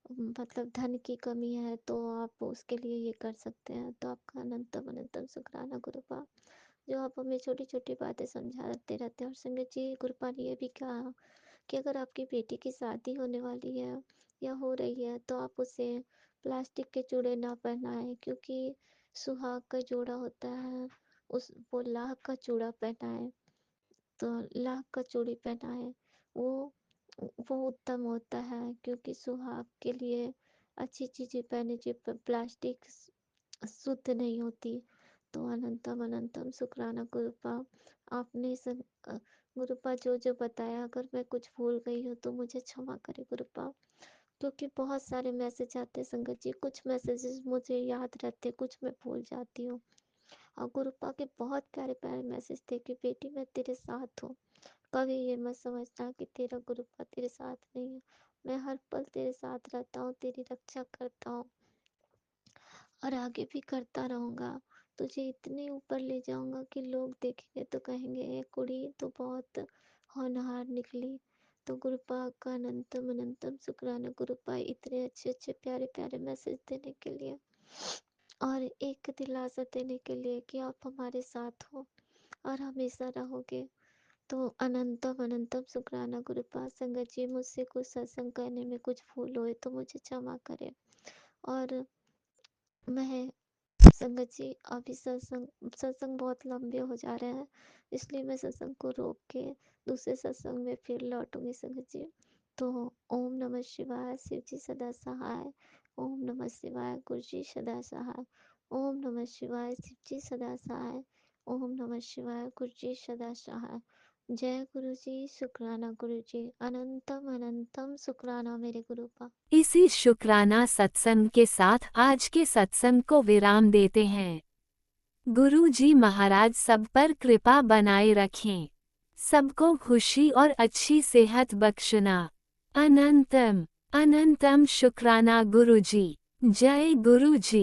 मतलब धन की कमी है तो आप उसके लिए ये कर सकते हैं। तो आपका अनंतम अनंतम शुक्राना गुरुपा, जो आप हमें छोटी छोटी बातें समझाते रहते हैं। और संगत जी गुरुपा ने ये भी कहा कि अगर आपकी बेटी की शादी होने वाली है या हो रही है तो आप उसे प्लास्टिक के चूड़े ना पहनाएं, क्योंकि सुहाग का जोड़ा होता है, उस वो लाह का चूड़ा पहनाएं, तो लाह का चूड़ी पहनाएं, वो उत्तम होता है, क्योंकि सुहाग के लिए अच्छी चीजें पहने जो प्लास्टिक शुद्ध नहीं होती। तो अनंतम अनंतम शुक्राना गुरुपा, आपने गुरुपा जो जो बताया, अगर मैं कुछ भूल गई हूँ तो मुझे क्षमा करे गुरुपा, क्योंकि बहुत सारे मैसेज आते हैं संगत जी, कुछ मैसेजेस मुझे याद रहते, कुछ मैं भूल जाती हूँ। और गुरुपा के बहुत प्यारे प्यारे मैसेज थे कि बेटी मैं तेरे साथ हूँ, कभी ये मत समझना कि तेरा गुरुपा तेरे साथ नहीं है, मैं हर पल तेरे साथ रहता हूँ, तेरी रक्षा करता हूँ और आगे भी करता रहूँगा। तुझे इतने ऊपर ले जाऊँगा कि लोग देखेंगे तो कहेंगे ये कुड़ी तो बहुत होनहार निकली। तो गुरुपा का अनंतम अनंतम शुक्राना गुरुपा, इतने अच्छे अच्छे प्यारे प्यारे मैसेज देने के लिए और एक दिलासा देने के लिए कि आप हमारे साथ हो और हमेशा रहोगे। तो अनंतम अनंतम शुक्राना गुरुपा। संगत जी मुझसे कुछ सत्संग करने में कुछ भूल हुए तो मुझे क्षमा करें। और मैं संगत जी अभी सत्संग बहुत लंबे हो जा रहे हैं, इसलिए मैं सत्संग को रोक के दूसरे सत्संग में फिर लौटूंगी संगत जी। तो ओम नमः शिवाय, शिव जी सदा सहाय। ओम नमः शिवाय, गुरु जी सदा सहाय। ओम नमः शिवाय, शिव जी सदा सहाय। ओम नमः शिवाय, गुरु जी सदा सहाय। जय गुरु जी, शुक्राना गुरु जी, अनंतम अनंतम शुक्राना मेरे गुरुपा। इसी शुक्राना सत्संग के साथ आज के सत्संग को विराम देते हैं। गुरु जी महाराज सब पर कृपा बनाए रखें, सबको खुशी और अच्छी सेहत बख्शना। अनंतम अनंतम शुक्राना गुरु जी। जय गुरु जी।